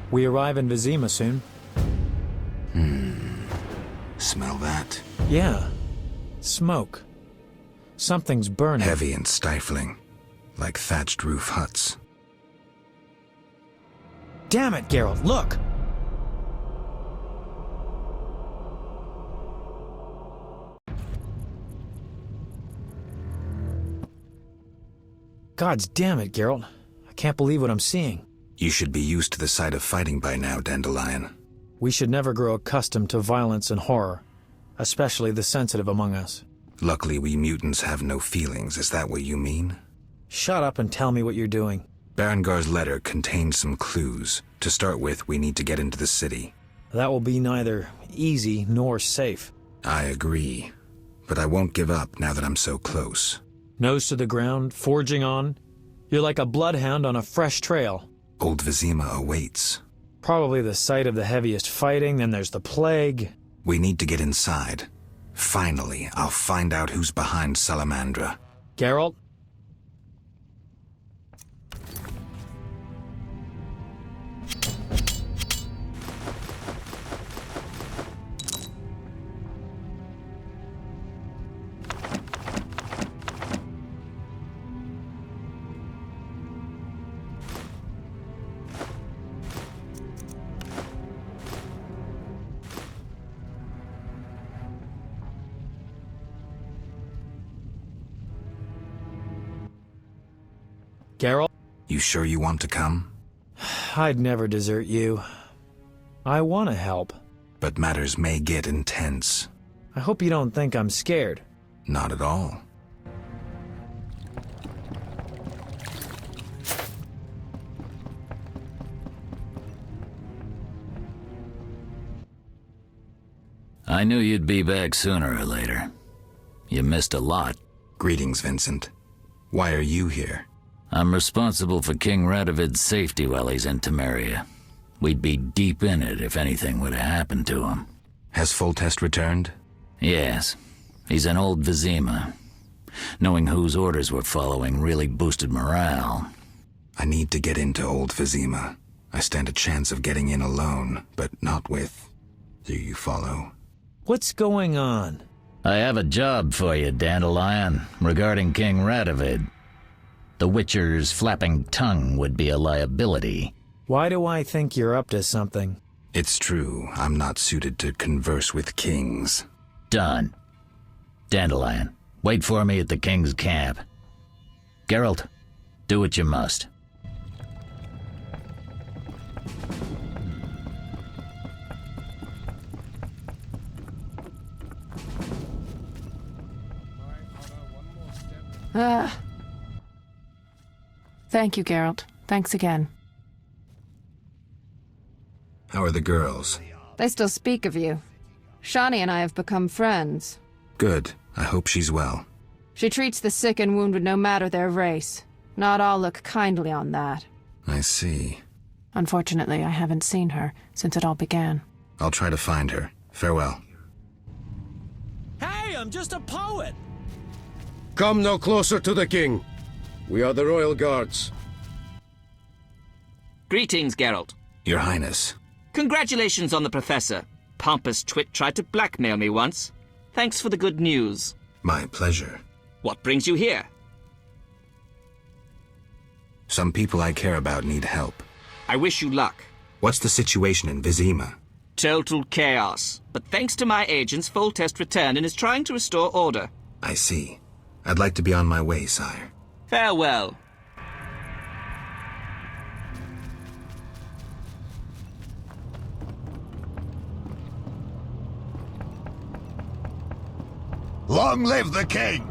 We arrive in Vizima soon. Smell that? Yeah. Smoke. Something's burning. Heavy and stifling. Like thatched roof huts. Damn it, Geralt, look! Gods damn it, Geralt. I can't believe what I'm seeing. You should be used to the sight of fighting by now, Dandelion. We should never grow accustomed to violence and horror, especially the sensitive among us. Luckily, we mutants have no feelings. Is that what you mean? Shut up and tell me what you're doing. Berengar's letter contained some clues. To start with, we need to get into the city. That will be neither easy nor safe. I agree. But I won't give up now that I'm so close. Nose to the ground, forging on. You're like a bloodhound on a fresh trail. Old Vizima awaits. probably the site of the heaviest fighting, then there's the plague. We need to get inside. Finally, I'll find out who's behind Salamandra. Geralt? Geralt? You sure you want to come? I'd never desert you. I want to help. But matters may get intense. I hope you don't think I'm scared. Not at all. I knew you'd be back sooner or later. You missed a lot. Greetings, Vincent. Why are you here? I'm responsible for King Radovid's safety while he's in Temeria. We'd be deep in it if anything would have happened to him. Has Foltest returned? Yes. He's in Old Vizima. Knowing whose orders we're following really boosted morale. I need to get into Old Vizima. I stand a chance of getting in alone, but not with... Do you follow? What's going on? I have a job for you, Dandelion, regarding King Radovid. The Witcher's flapping tongue would be a liability. Why do I think you're up to something? It's true, I'm not suited to converse with kings. Done. Dandelion, wait for me at the king's camp. Geralt, do what you must. Thank you, Geralt. Thanks again. How are the girls? They still speak of you. Shani and I have become friends. Good. I hope she's well. She treats the sick and wounded no matter their race. Not all look kindly on that. I see. Unfortunately, I haven't seen her since it all began. I'll try to find her. Farewell. Hey, I'm just a poet! Come no closer to the king. We are the royal guards. Greetings, Geralt. Your Highness. Congratulations on the professor. Pompous twit tried to blackmail me once. Thanks for the good news. My pleasure. What brings you here? Some people I care about need help. I wish you luck. What's the situation in Vizima? Total chaos. But thanks to my agents, Foltest returned and is trying to restore order. I see. I'd like to be on my way, sire. Farewell. Long live the king!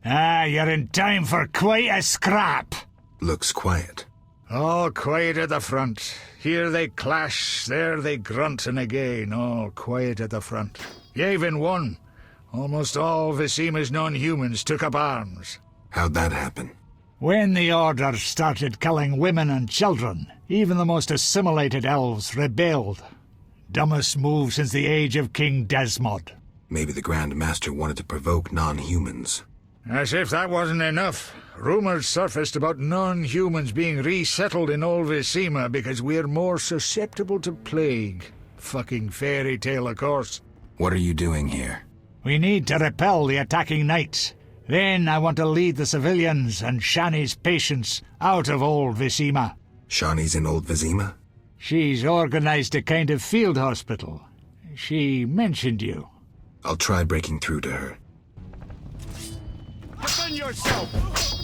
Ah, you're in time for quite a scrap. Looks quiet. Oh, quiet at the front. Here they clash, there they grunt, and again, oh, quiet at the front. Yevon won. Almost all Vizima's non-humans took up arms. How'd that happen? When the Order started killing women and children, even the most assimilated elves rebelled. Dumbest move since the age of King Desmod. Maybe the Grand Master wanted to provoke non-humans. As if that wasn't enough, rumors surfaced about non-humans being resettled in Old Vizima because we're more susceptible to plague. Fucking fairy tale, of course. What are you doing here? We need to repel the attacking knights. Then I want to lead the civilians and Shani's patients out of Old Vizima. Shani's in Old Vizima? She's organized a kind of field hospital. She mentioned you. I'll try breaking through to her. Defend yourself!